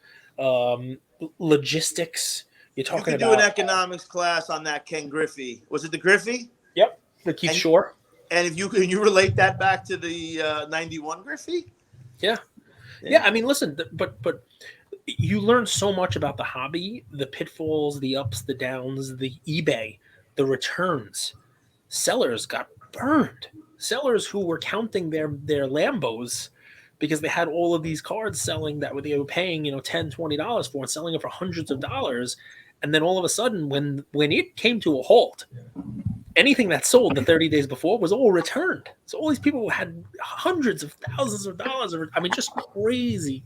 C: logistics. You're talking
B: You could
C: about
B: do an economics class on that Ken Griffey. Was it the Griffey?
C: Yep, the Keith Shore.
B: And if you relate that back to the 91 Griffey?
C: Yeah. I mean, listen, but you learn so much about the hobby, the pitfalls, the ups, the downs, the eBay, the returns. Sellers got burned. Sellers who were counting their Lambos because they had all of these cards selling that they were paying, $10, $20 for and selling it for hundreds of dollars. And then all of a sudden, when it came to a halt, anything that sold the 30 days before was all returned. So all these people had hundreds of thousands of dollars. Just crazy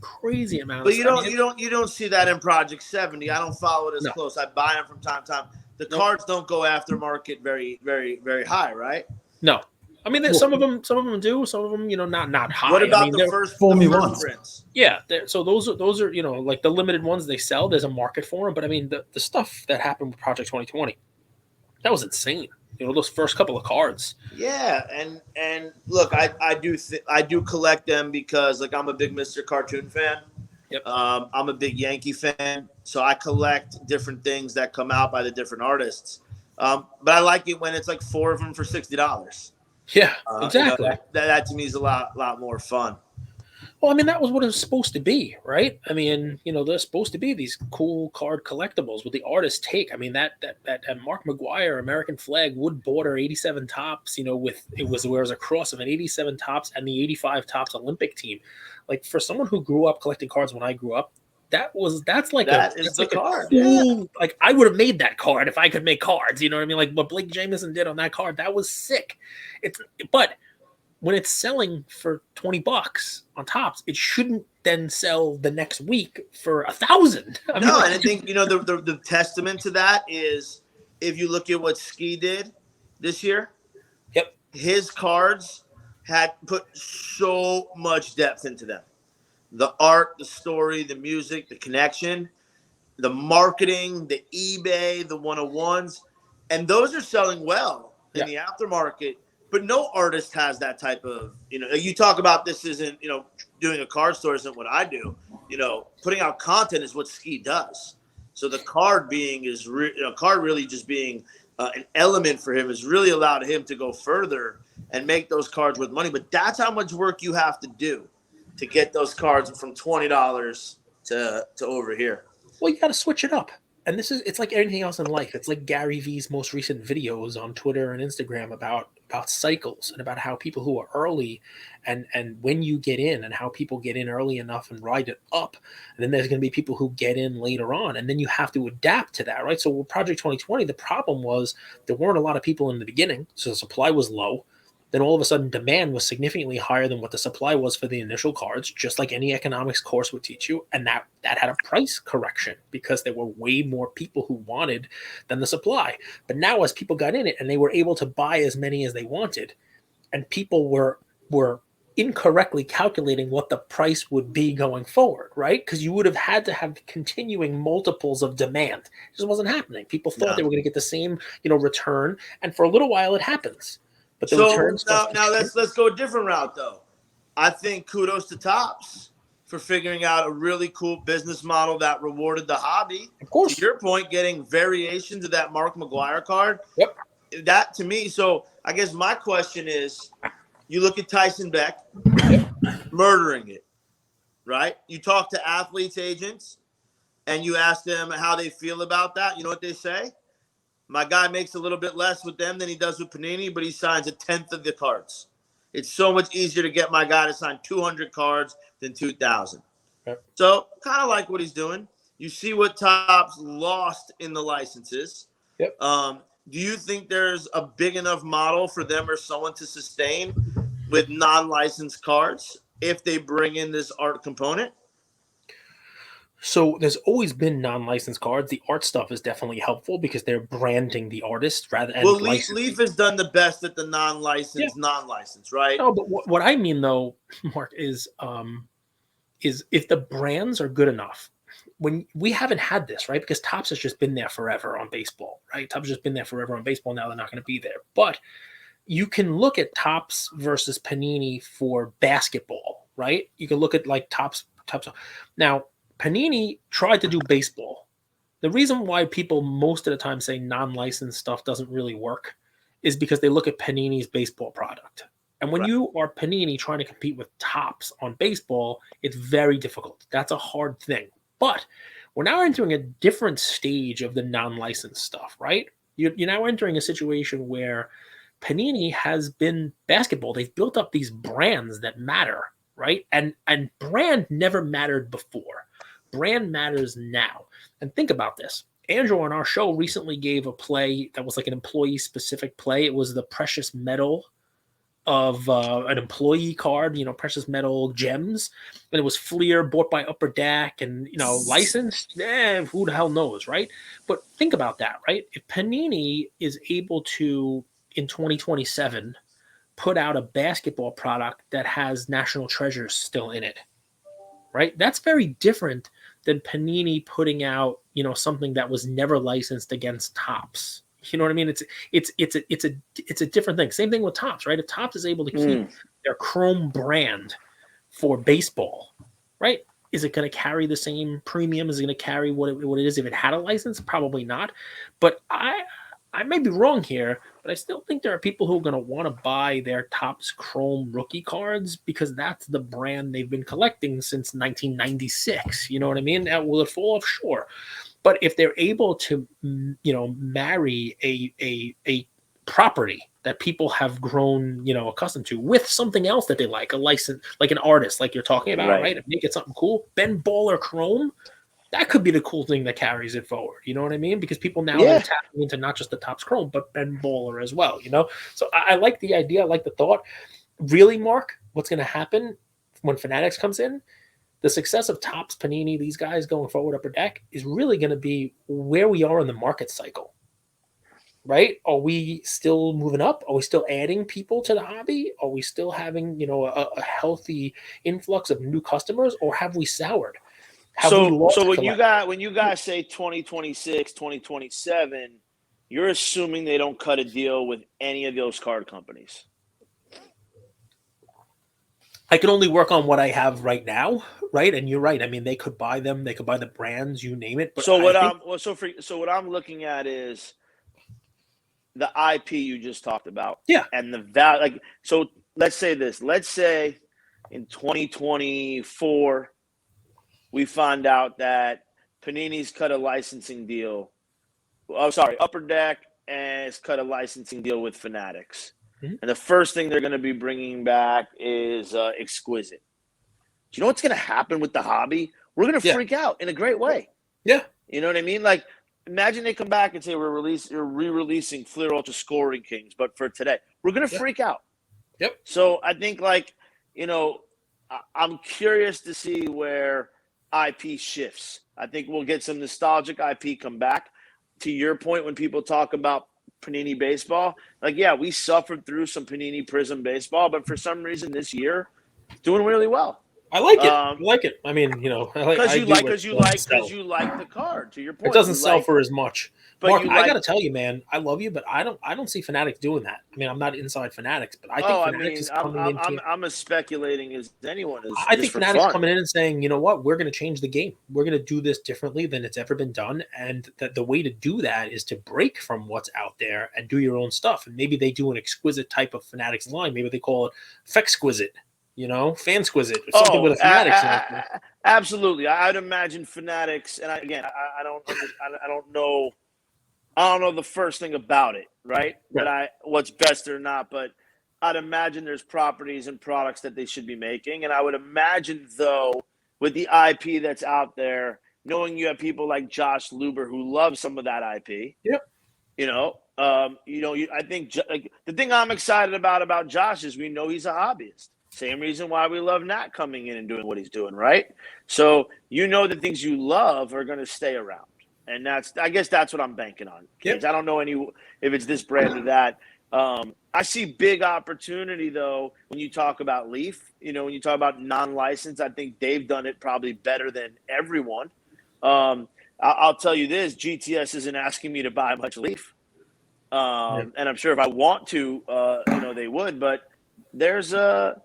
C: amounts.
B: But you don't see that in Project 70. I don't follow it as close. I buy them from time to time. The cards don't go after market very, very, very high, right?
C: No. I mean, some of them do. Some of them, not high.
B: What about the first prints?
C: Yeah. So those are, like the limited ones they sell. There's a market for them. But I mean, the stuff that happened with Project 2020, that was insane. Those first couple of cards.
B: Yeah, and look, I do collect them because like I'm a big Mr. Cartoon fan.
C: Yep.
B: I'm a big Yankee fan, so I collect different things that come out by the different artists. But I like it when it's like 4 of them for $60.
C: Yeah, exactly.
B: That to me is a lot more fun.
C: Well, I mean, that was what it was supposed to be, right? I mean, they're supposed to be these cool card collectibles with the artist take. I mean, that Mark McGuire American flag wood border 87 Topps, with it was a cross of an 87 Topps and the 85 Topps Olympic team. Like for someone who grew up collecting cards when I grew up, that's like a
B: card.
C: Cool,
B: yeah.
C: Like I would have made that card if I could make cards. You know what I mean? Like what Blake Jameson did on that card, that was sick. But when it's selling for $20 on Topps, it shouldn't then sell the next week for $1,000.
B: And I think the testament to that is if you look at what Ski did this year.
C: Yep,
B: his cards had put so much depth into them. The art, the story, the music, the connection, the marketing, the eBay, the 101s, and those are selling well in the aftermarket. But no artist has that type of, you talk about this isn't, doing a card store isn't what I do. Putting out content is what Ski does. So the card card really just being an element for him has really allowed him to go further and make those cards worth money. But that's how much work you have to do to get those cards from $20 to over here.
C: Well, you got to switch it up. And it's like anything else in life. It's like Gary Vee's most recent videos on Twitter and Instagram about cycles and about how people who are early and when you get in and how people get in early enough and ride it up. And then there's going to be people who get in later on. And then you have to adapt to that, right? So with Project 2020, the problem was there weren't a lot of people in the beginning. So the supply was low. Then all of a sudden demand was significantly higher than what the supply was for the initial cards, just like any economics course would teach you. And that had a price correction because there were way more people who wanted than the supply. But now as people got in it and they were able to buy as many as they wanted, and people were incorrectly calculating what the price would be going forward, right? Because you would have had to have continuing multiples of demand. It just wasn't happening. People thought they were going to get the same, return. And for a little while it happens. But
B: now let's go a different route though. I think kudos to Topps for figuring out a really cool business model that rewarded the hobby.
C: Of course.
B: To your point, getting variations of that Mark McGuire card.
C: Yep.
B: That to me. So I guess my question is, you look at Tyson Beck murdering it, right? You talk to athletes, agents, and you ask them how they feel about that. You know what they say? My guy makes a little bit less with them than he does with Panini, but he signs 1/10 of the cards. It's so much easier to get my guy to sign 200 cards than 2,000.
C: Yep.
B: So kind of like what he's doing. You see what Topps lost in the licenses.
C: Yep.
B: Do you think there's a big enough model for them or someone to sustain with non-licensed cards if they bring in this art component?
C: So there's always been non-licensed cards. The art stuff is definitely helpful because they're branding the artist rather than
B: Well,
C: licensing.
B: Leaf has done the best at the non-licensed, right?
C: No, but what I mean though, Mark, is if the brands are good enough. When we haven't had this, right? Because Topps has just been there forever on baseball, right? Topps has just been there forever on baseball. Now they're not going to be there. But you can look at Topps versus Panini for basketball, right? You can look at like Topps. Now, Panini tried to do baseball. The reason why people most of the time say non-licensed stuff doesn't really work is because they look at Panini's baseball product. And when you are Panini trying to compete with Topps on baseball, it's very difficult. That's a hard thing. But we're now entering a different stage of the non-licensed stuff, right? You're now entering a situation where Panini has been basketball. They've built up these brands that matter, right? And brand never mattered before. Brand matters now. And think about this. Andrew on our show recently gave a play that was like an employee-specific play. It was the precious metal of an employee card, precious metal gems. And it was Fleer bought by Upper Deck and, licensed. Who the hell knows, right? But think about that, right? If Panini is able to, in 2027, put out a basketball product that has National Treasures still in it, right? That's very different than Panini putting out, something that was never licensed against Topps. You know what I mean? It's a different thing. Same thing with Topps, right? If Topps is able to keep their Chrome brand for baseball, right? Is it going to carry the same premium? Is it going to carry what it is if it had a license? Probably not. But I may be wrong here, but I still think there are people who are going to want to buy their Topps Chrome rookie cards because that's the brand they've been collecting since 1996. You know what I mean? Now, will it fall off? Sure. But if they're able to, marry a property that people have grown, accustomed to with something else that they like, a license, like an artist, like you're talking about, right? And make it something cool. Ben Baller Chrome, that could be the cool thing that carries it forward. You know what I mean? Because people now are tapping into not just the Topps Chrome, but Ben Baller as well. So I like the idea. I like the thought. Really, Mark, what's going to happen when Fanatics comes in? The success of Topps, Panini, these guys going forward, Upper Deck, is really going to be where we are in the market cycle, right? Are we still moving up? Are we still adding people to the hobby? Are we still having, a healthy influx of new customers, or have we soured?
B: So when you guys say 2026, 2027, you're assuming they don't cut a deal with any of those card companies.
C: I can only work on what I have right now, right? And you're right. I mean, they could buy them. They could buy the brands, you name it. But
B: what I'm looking at is the IP you just talked about.
C: Yeah.
B: And the value. So let's say this. Let's say in 2024, we find out that Panini's cut a licensing deal. Upper Deck has cut a licensing deal with Fanatics. And the first thing they're going to be bringing back is Exquisite. Do you know what's going to happen with the hobby? We're going to freak out in a great way.
C: Yeah.
B: You know what I mean? Like, imagine they come back and say we're re-releasing Fleer Ultra Scoring Kings, but for today. We're going to freak out.
C: Yep.
B: So I think, I'm curious to see where IP shifts. I think we'll get some nostalgic IP come back. To your point, when people talk about Panini baseball, we suffered through some Panini Prism baseball, but for some reason this year, it's doing really well.
C: I like it. I like it. I mean, because
B: you like the card. To your point,
C: it doesn't sell for as much.
B: But
C: Mark, I got to tell you, man, I love you, but I don't see Fanatics doing that. I mean, I'm not inside Fanatics, but I think Fanatics is coming in.
B: I'm as speculating as anyone is.
C: I think Fanatics coming in and saying, you know what, we're going to change the game. We're going to do this differently than it's ever been done, and that the way to do that is to break from what's out there and do your own stuff. And maybe they do an exquisite type of Fanatics line. Maybe they call it Fexquisite. Fansquisite, or something with a Fanatics.
B: Absolutely, I'd imagine Fanatics, and I don't know the first thing about it, right? But what's best or not, but I'd imagine there's properties and products that they should be making, and I would imagine though, with the IP that's out there, knowing you have people like Josh Luber who love some of that IP, I think like the thing I'm excited about Josh is we know he's a hobbyist. Same reason why we love Nat coming in and doing what he's doing, right? So the things you love are going to stay around, and I guess that's what I'm banking on.
C: Yep.
B: I don't know if it's this brand or that. I see big opportunity though when you talk about Leaf. When you talk about non-licensed, I think they've done it probably better than everyone. I'll tell you this: GTS isn't asking me to buy much Leaf. And I'm sure if I want to, they would. But there's a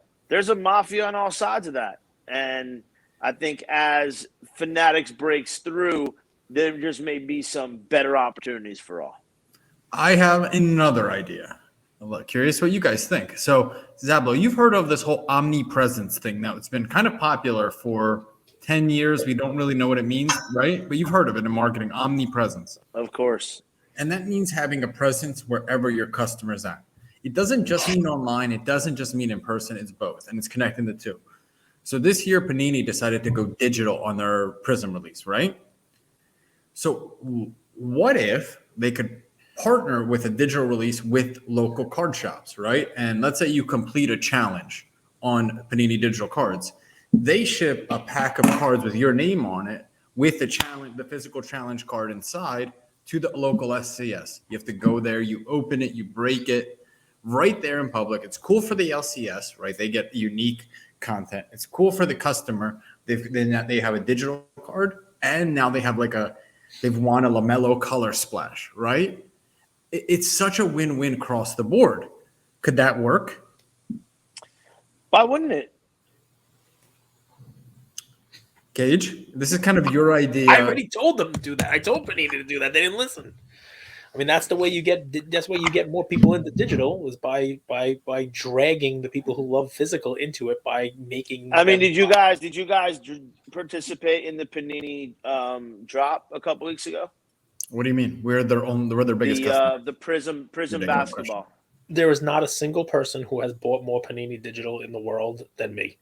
B: mafia on all sides of that, and I think as Fanatics breaks through, there just may be some better opportunities for all.
A: I have another idea. I'm curious what you guys think. So, Zablow, you've heard of this whole omnipresence thing now. It's been kind of popular for 10 years. We don't really know what it means, right? But you've heard of it in marketing, omnipresence.
B: Of course.
A: And that means having a presence wherever your customer's at. It doesn't just mean online. It doesn't just mean in person. It's both, and it's connecting the two. So this year, Panini decided to go digital on their Prism release, right? So what if they could partner with a digital release with local card shops, right? And let's say you complete a challenge on Panini digital cards. They ship a pack of cards with your name on it with the physical challenge card inside to the local SCS. You have to go there, you open it, you break it right there in public. It's cool for the LCS, right? They get unique content. It's cool for the customer. They have a digital card, and now they have they've won a LaMelo color splash, right? It's such a win-win across the board. Could that work?
B: Why wouldn't it?
A: Gage, this is kind of your idea.
C: I already told them to do that. I told Panini to do that. They didn't listen. I mean, that's the way you get more people into digital, is by dragging the people who love physical into it by making.
B: I mean, did you guys participate in the Panini drop a couple weeks ago?
A: What do you mean? We're their biggest customer.
B: The Prism basketball.
C: There is not a single person who has bought more Panini digital in the world than me.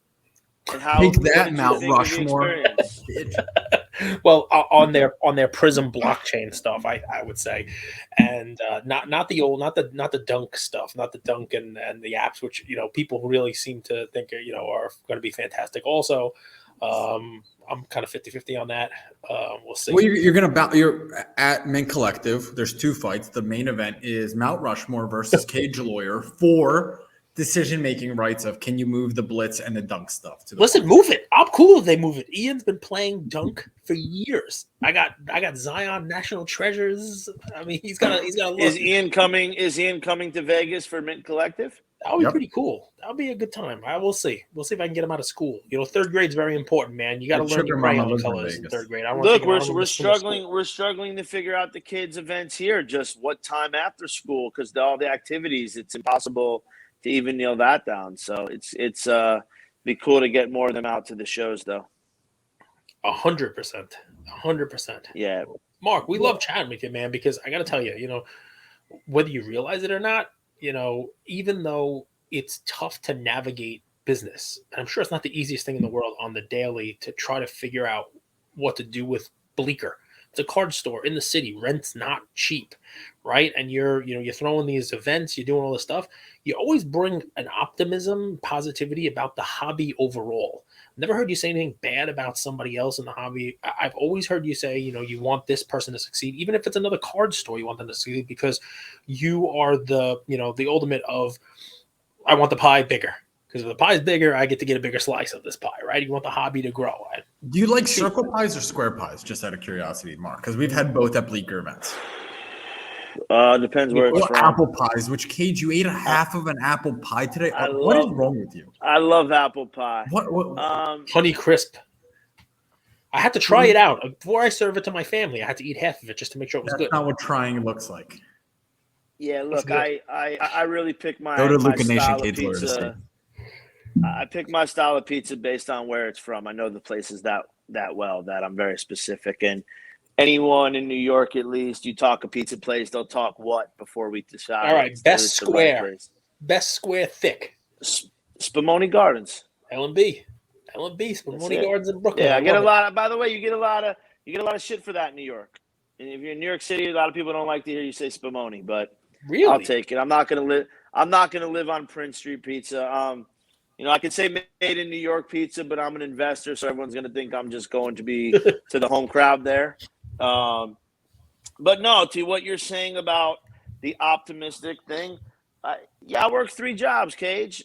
B: And how
A: Take that, Mount Rushmore.
C: Well, on their Prism blockchain stuff, I would say, and not the Dunk stuff, not the Dunk and the apps, which people really seem to think are going to be fantastic. Also, I'm kind of 50-50 on that. We'll see.
A: Well, you're at Mint Collective. There's two fights. The main event is Mount Rushmore versus Cage Lawyer for decision-making rights of can you move the blitz and the dunk stuff to the
C: Listen, move it. I'm cool if they move it. Ian's been playing dunk for years. I got Zion National Treasures. I mean, he's got a look.
B: Is Ian coming to Vegas for Mint Collective?
C: That would be pretty cool. That'll be a good time. We'll see. We'll see if I can get him out of school. Third grade's very important, man. You got to learn your crayon colors in third grade.
B: Look, we're struggling. We're struggling to figure out the kids' events here. Just what time after school? Because all the activities, it's impossible to even nail that down. So it's be cool to get more of them out to the shows, though.
C: 100%. 100%.
B: Yeah,
C: Mark, we love chatting with you, man. Because I got to tell you, whether you realize it or not, even though it's tough to navigate business, and I'm sure it's not the easiest thing in the world on the daily to try to figure out what to do with Bleecker. It's a card store in the city. Rent's not cheap, right? And you're throwing these events, you're doing all this stuff. You always bring an optimism, positivity about the hobby overall. Never heard you say anything bad about somebody else in the hobby. I've always heard you say, you want this person to succeed, even if it's another card store, you want them to succeed because you are the ultimate of, I want the pie bigger. Because if the pie is bigger, I get to get a bigger slice of this pie, right? You want the hobby to grow.
A: Do you like circle pies or square pies? Just out of curiosity, Mark, because we've had both at Bleecker events.
B: Depends where it's from.
A: Apple pies, which Cage, you ate a half of an apple pie today. What is wrong with you?
B: I love apple pie.
A: What?
C: Honey crisp. I had to try it out before I serve it to my family. I had to eat half of it just to make sure it was good.
A: That's not what trying looks like.
B: Yeah, look, I really pick my
A: Go to
B: my
A: LukaNation
B: style of
A: Cage Lawyer to
B: pizza. I pick my style of pizza based on where it's from. I know the places that well that I'm very specific. And anyone in New York, at least, you talk a pizza place, they'll talk what before we decide.
C: All right, best square thick.
B: Spumoni Gardens.
C: L&B, Spumoni Gardens in Brooklyn.
B: Yeah, I get a lot of. By the way, you get a lot of shit for that in New York. And if you're in New York City, a lot of people don't like to hear you say Spumoni, but
C: Really?
B: I'll take it. I'm not gonna live on Prince Street pizza. I could say made in New York pizza, but I'm an investor, so everyone's gonna think I'm just going to be to the home crowd there. But no, to what you're saying about the optimistic thing, I work 3 jobs, Cage.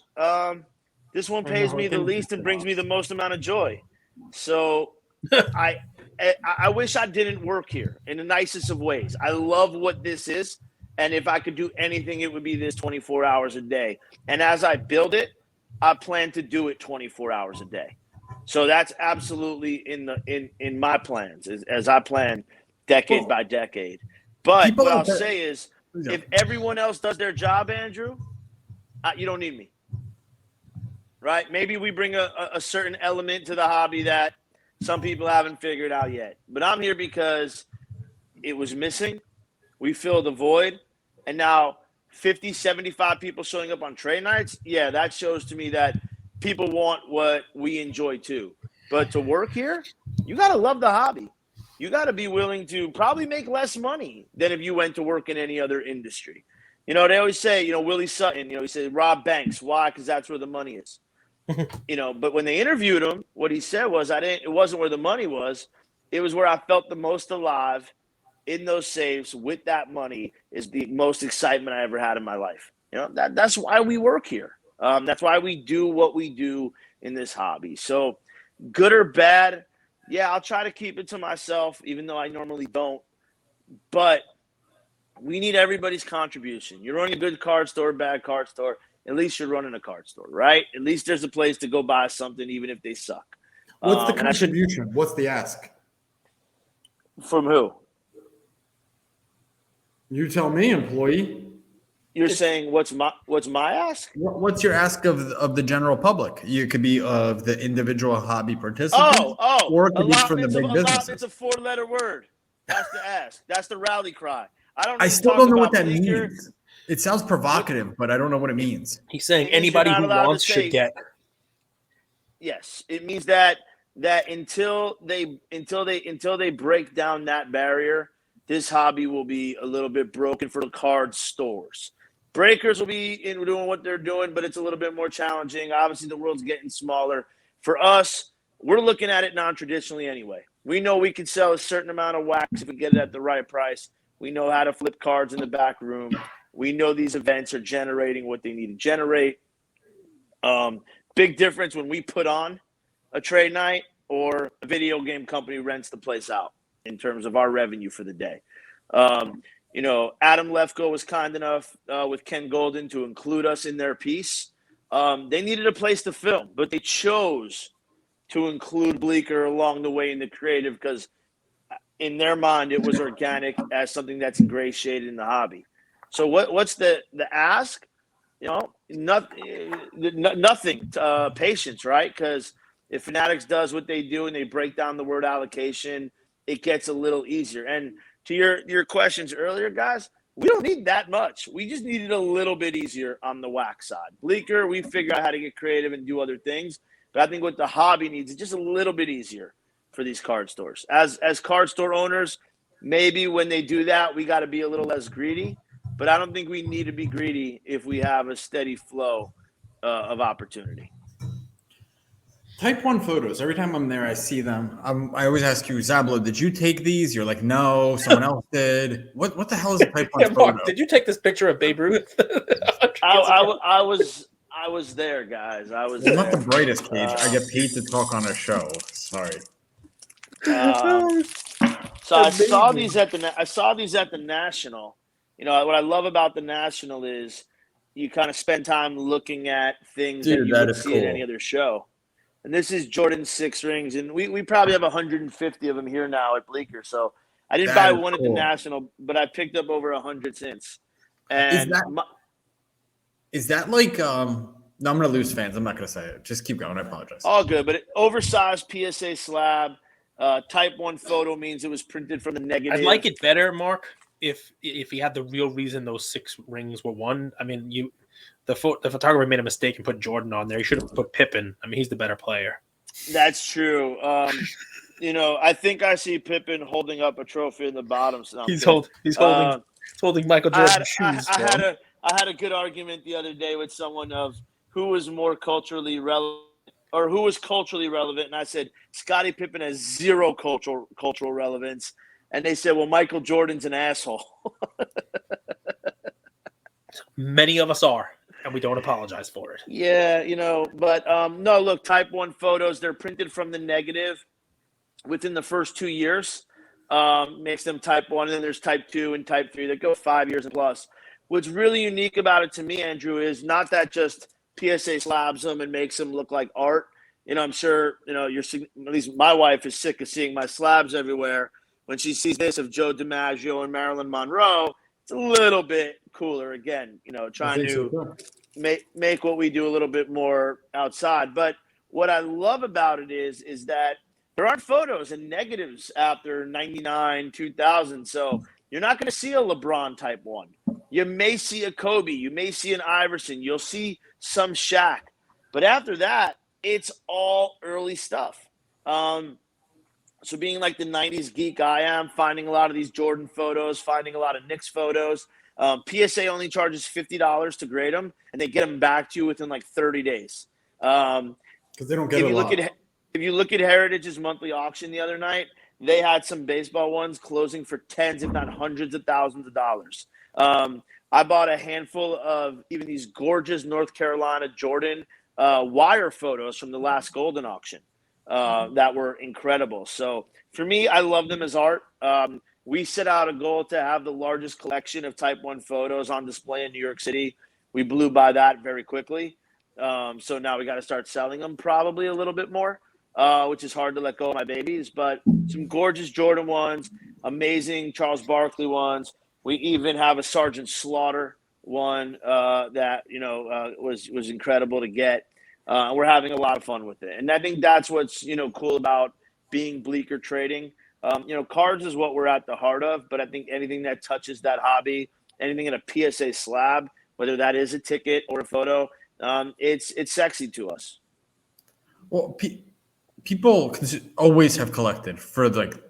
B: This one pays me the least and brings me the most amount of joy. So I wish I didn't work here in the nicest of ways. I love what this is. And if I could do anything, it would be this 24 hours a day. And as I build it, I plan to do it 24 hours a day. So that's absolutely in my plans as I plan decade by decade. But what I'll say is, if everyone else does their job, Andrew, you don't need me. Right? Maybe we bring a certain element to the hobby that some people haven't figured out yet. But I'm here because it was missing. We filled the void. And now 50, 75 people showing up on trade nights, yeah, that shows to me that people want what we enjoy too. But to work here, you got to love the hobby. You got to be willing to probably make less money than if you went to work in any other industry. They always say, Willie Sutton, he said, rob banks. Why? Because that's where the money is. But when they interviewed him, what he said was, it wasn't where the money was. It was where I felt the most alive in those safes with that money is the most excitement I ever had in my life. That's why we work here. That's why we do what we do in this hobby. So good or bad, yeah, I'll try to keep it to myself, even though I normally don't. But we need everybody's contribution. You're running a good card store, bad card store. At least you're running a card store, right? At least there's a place to go buy something, even if they suck.
A: What's the contribution? What's the ask?
B: From who?
A: You tell me, employee.
B: You're saying what's my ask?
A: What's your ask of the general public? You could be of the individual hobby participant. Or it could be from the big businesses.
B: It's a 4-letter word. That's the ask. That's the rally cry.
A: I still don't know what that means. It sounds provocative, but I don't know what it means.
C: He's saying anybody who wants should get.
B: Yes, it means that until they break down that barrier, this hobby will be a little bit broken for the card stores. Breakers will be doing what they're doing, but it's a little bit more challenging. Obviously, the world's getting smaller. For us, we're looking at it non-traditionally anyway. We know we can sell a certain amount of wax if we get it at the right price. We know how to flip cards in the back room. We know these events are generating what they need to generate. Big difference when we put on a trade night or a video game company rents the place out in terms of our revenue for the day. Adam Lefko was kind enough with Ken Golden to include us in their piece. They needed a place to film, but they chose to include Bleecker along the way in the creative because in their mind it was organic as something that's ingratiated in the hobby. So what's the ask? Nothing. Patience, right? Because if Fanatics does what they do and they break down the word allocation, it gets a little easier. And to your questions earlier, guys, we don't need that much. We just need it a little bit easier on the wax side. Bleecker, we figure out how to get creative and do other things. But I think what the hobby needs is just a little bit easier for these card stores. As card store owners, maybe when they do that, we got to be a little less greedy. But I don't think we need to be greedy if we have a steady flow of opportunity.
A: Type 1 photos. Every time I'm there, I see them. I always ask you, Zablow, did you take these? You're like, no, someone else did. What the hell is a Type 1 photo?
C: Mark, did you take this picture of Babe Ruth?
B: I was there, guys.
A: I'm not the brightest, Cage. I get paid to talk on a show. Sorry.
B: So I saw these at the National. What I love about the National is you kind of spend time looking at things that you wouldn't see at any other show. And this is Jordan's 6 rings, and we probably have 150 of them here now at Bleecker. So I didn't buy one at the National, but I picked up over 100 since. And
A: is that like no, I'm gonna lose fans. I'm not gonna say it. Just keep going. I apologize.
B: All good, but oversized PSA slab. Type 1 photo means it was printed from the negative.
C: I'd like it better, Mark, if he had the real reason those 6 rings were won. I mean, the photographer made a mistake and put Jordan on there. He should have put Pippen. I mean, he's the better player.
B: That's true. I think I see Pippen holding up a trophy in the bottom.
C: He's holding holding Michael Jordan's shoes.
B: I had a good argument the other day with someone of who was more culturally relevant or who was culturally relevant, and I said Scottie Pippen has zero cultural relevance, and they said, well, Michael Jordan's an asshole.
C: Many of us are, and we don't apologize for it.
B: Yeah, but no, look, Type 1 photos, they're printed from the negative within the first 2 years. Makes them Type 1, and then there's Type 2 and Type 3 that go 5 years and plus. What's really unique about it to me, Andrew, is not that just PSA slabs them and makes them look like art. I'm sure, you're, at least my wife is sick of seeing my slabs everywhere. When she sees this of Joe DiMaggio and Marilyn Monroe, it's a little bit cooler. Again, trying to make what we do a little bit more outside. But what I love about it is that there aren't photos and negatives after 99, 2000. So you're not going to see a LeBron Type 1. You may see a Kobe. You may see an Iverson. You'll see some Shaq. But after that, it's all early stuff. So being like the 90s geek I am, finding a lot of these Jordan photos, finding a lot of Knicks photos. PSA only charges $50 to grade them, and they get them back to you within like 30 days.
A: Because they don't get a lot.
B: If you look at Heritage's monthly auction the other night, they had some baseball ones closing for tens, if not hundreds of thousands of dollars. I bought a handful of even these gorgeous North Carolina Jordan wire photos from the last Golden auction that were incredible. So for me, I love them as art. We set out a goal to have the largest collection of Type 1 photos on display in New York City. We blew by that very quickly. So now we got to start selling them probably a little bit more. Which is hard to let go of my babies, but some gorgeous Jordan ones, amazing Charles Barkley ones. We even have a Sergeant Slaughter one that was incredible to get. We're having a lot of fun with it, and I think that's what's cool about being Bleecker Trading. Cards is what we're at the heart of, but I think anything that touches that hobby, anything in a PSA slab, whether that is a ticket or a photo, it's sexy to us.
A: Well, people always have collected for like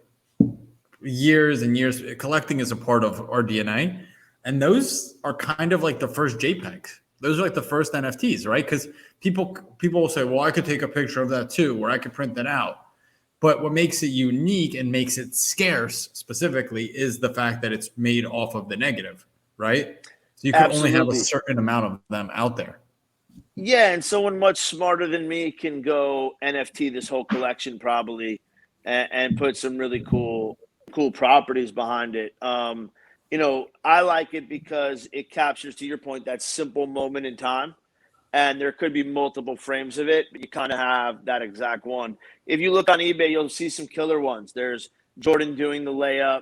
A: years and years. Collecting is a part of our DNA. And those are kind of like the first JPEGs. Those are like the first NFTs, right? Because people will say, well, I could take a picture of that too, or I could print that out. But what makes it unique and makes it scarce specifically is the fact that it's made off of the negative, right? So you can only have a certain amount of them out there.
B: Yeah, and someone much smarter than me can go NFT this whole collection probably and put some really cool properties behind it. I like it because it captures, to your point, that simple moment in time. And there could be multiple frames of it, but you kind of have that exact one. If you look on eBay, you'll see some killer ones. There's Jordan doing the layup.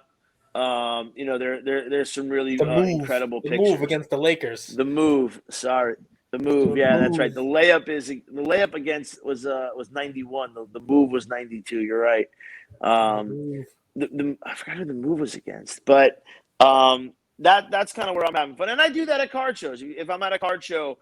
B: There's some really incredible pictures.
C: The move against the Lakers.
B: The move, sorry. The move, yeah, that's right. The layup against was 91. The move was 92. You're right. I forgot who the move was against, but that's kind of where I'm having fun, and I do that at card shows. If I'm at a card show,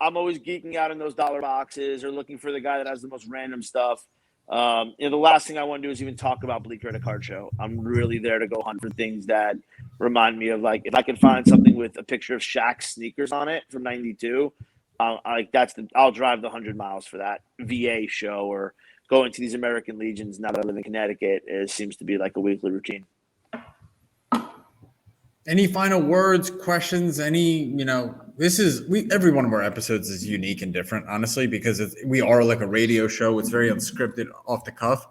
B: I'm always geeking out in those dollar boxes or looking for the guy that has the most random stuff. The last thing I want to do is even talk about Bleecker at a card show. I'm really there to go hunt for things that remind me of, like, if I can find something with a picture of Shaq's sneakers on it from 92. I'll drive the 100 miles for that VA show, or going to these American Legions now that I live in Connecticut. It seems to be like a weekly routine.
A: Any final words, questions? Every one of our episodes is unique and different, honestly, because we are like a radio show. It's very unscripted, off the cuff.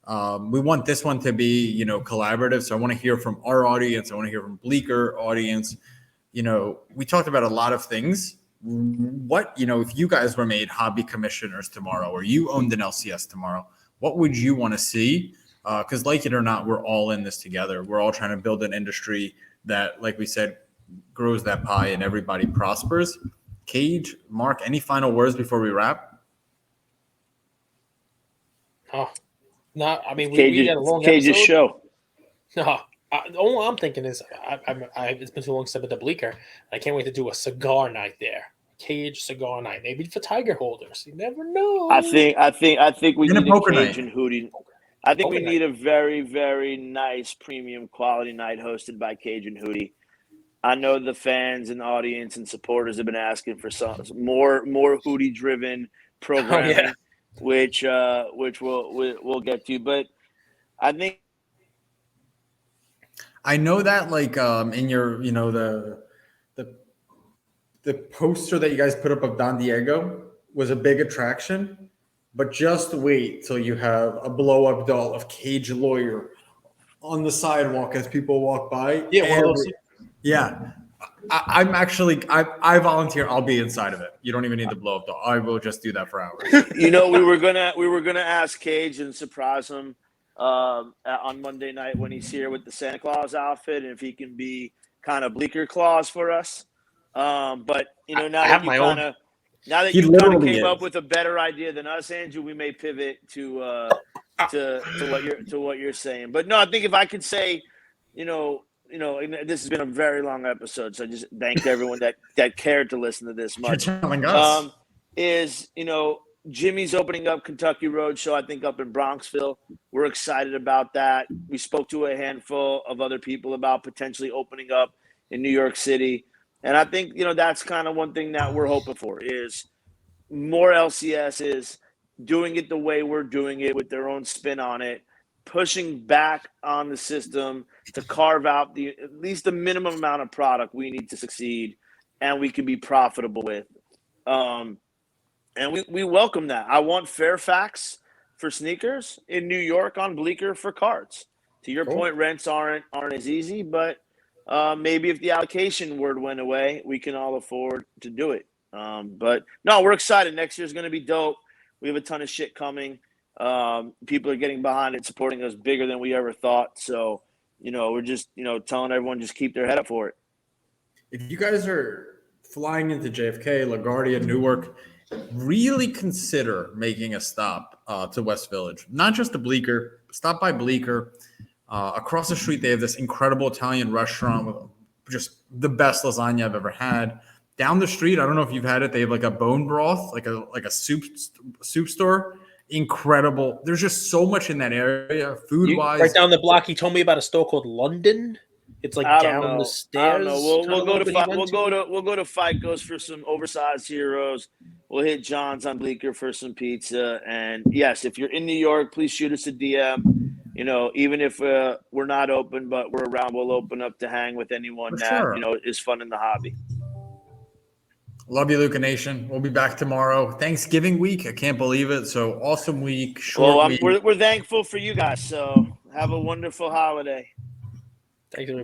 A: We want this one to be, collaborative. So I want to hear from our audience. I want to hear from Bleecker audience. We talked about a lot of things. What, if you guys were made hobby commissioners tomorrow, or you owned an LCS tomorrow, what would you want to see? Because like it or not, we're all in this together. We're all trying to build an industry that, like we said, grows that pie and everybody prospers. Cage, Mark, any final words before we wrap?
C: Oh, no. I mean, we had a long
B: Cage's
C: episode.
B: Show.
C: No, all I'm thinking is it's been too long since I've been to Bleecker. I can't wait to do a cigar night there. Cage cigar night, maybe for tiger holders. You never know.
B: I think we need a Cage
A: night.
B: and Hootie. I think we need a very, very nice premium quality night hosted by Cage and Hootie. I know the fans and audience and supporters have been asking for some more Hootie driven programming, which we'll get to. But I think
A: I know that like in your the poster that you guys put up of Don Diego was a big attraction, but just wait till you have a blow up doll of Cage Lawyer on the sidewalk as people walk by.
C: Yeah, one of those.
A: Yeah. I volunteer. I'll be inside of it. You don't even need the blow up doll. I will just do that for hours.
B: we were gonna ask Cage and surprise him on Monday night when he's here with the Santa Claus outfit, and if he can be kind of Bleecker Claus for us. But now that you kind of came up with a better idea than us, Andrew, we may pivot to what you're saying. But no, I think if I could say, and this has been a very long episode, so I just thank everyone that cared to listen to this much.
A: You're telling us.
B: Jimmy's opening up Kentucky Roadshow, I think, up in Bronxville. We're excited about that. We spoke to a handful of other people about potentially opening up in New York City. And I think, that's kind of one thing that we're hoping for is more LCSs doing it the way we're doing it with their own spin on it, pushing back on the system to carve out at least the minimum amount of product we need to succeed and we can be profitable with. And we welcome that. I want Fairfax for sneakers, in New York on Bleecker for cards. To your point, rents aren't as easy, but maybe if the allocation word went away, we can all afford to do it. But no, we're excited. Next year's going to be dope. We have a ton of shit coming. People are getting behind it, supporting us bigger than we ever thought. So, we're just, telling everyone just keep their head up for it.
A: If you guys are flying into JFK, LaGuardia, Newark, really consider making a stop to West Village. Not just to Bleecker. Stop by Bleecker. Across the street, they have this incredible Italian restaurant with just the best lasagna I've ever had. Down the street, I don't know if you've had it. They have like a bone broth, like a soup store. Incredible. There's just so much in that area, food wise.
C: Right down the block, he told me about a store called London. It's like down the stairs.
B: I don't know. We'll go to Fico's for some oversized heroes. We'll hit John's on Bleecker for some pizza. And yes, if you're in New York, please shoot us a DM. Even if we're not open, but we're around, we'll open up to hang with anyone that is fun in the hobby.
A: Love you, LukaNation. We'll be back tomorrow. Thanksgiving week. I can't believe it. So awesome week.
B: Week. We're thankful for you guys. So have a wonderful holiday.
C: Thanks, everybody.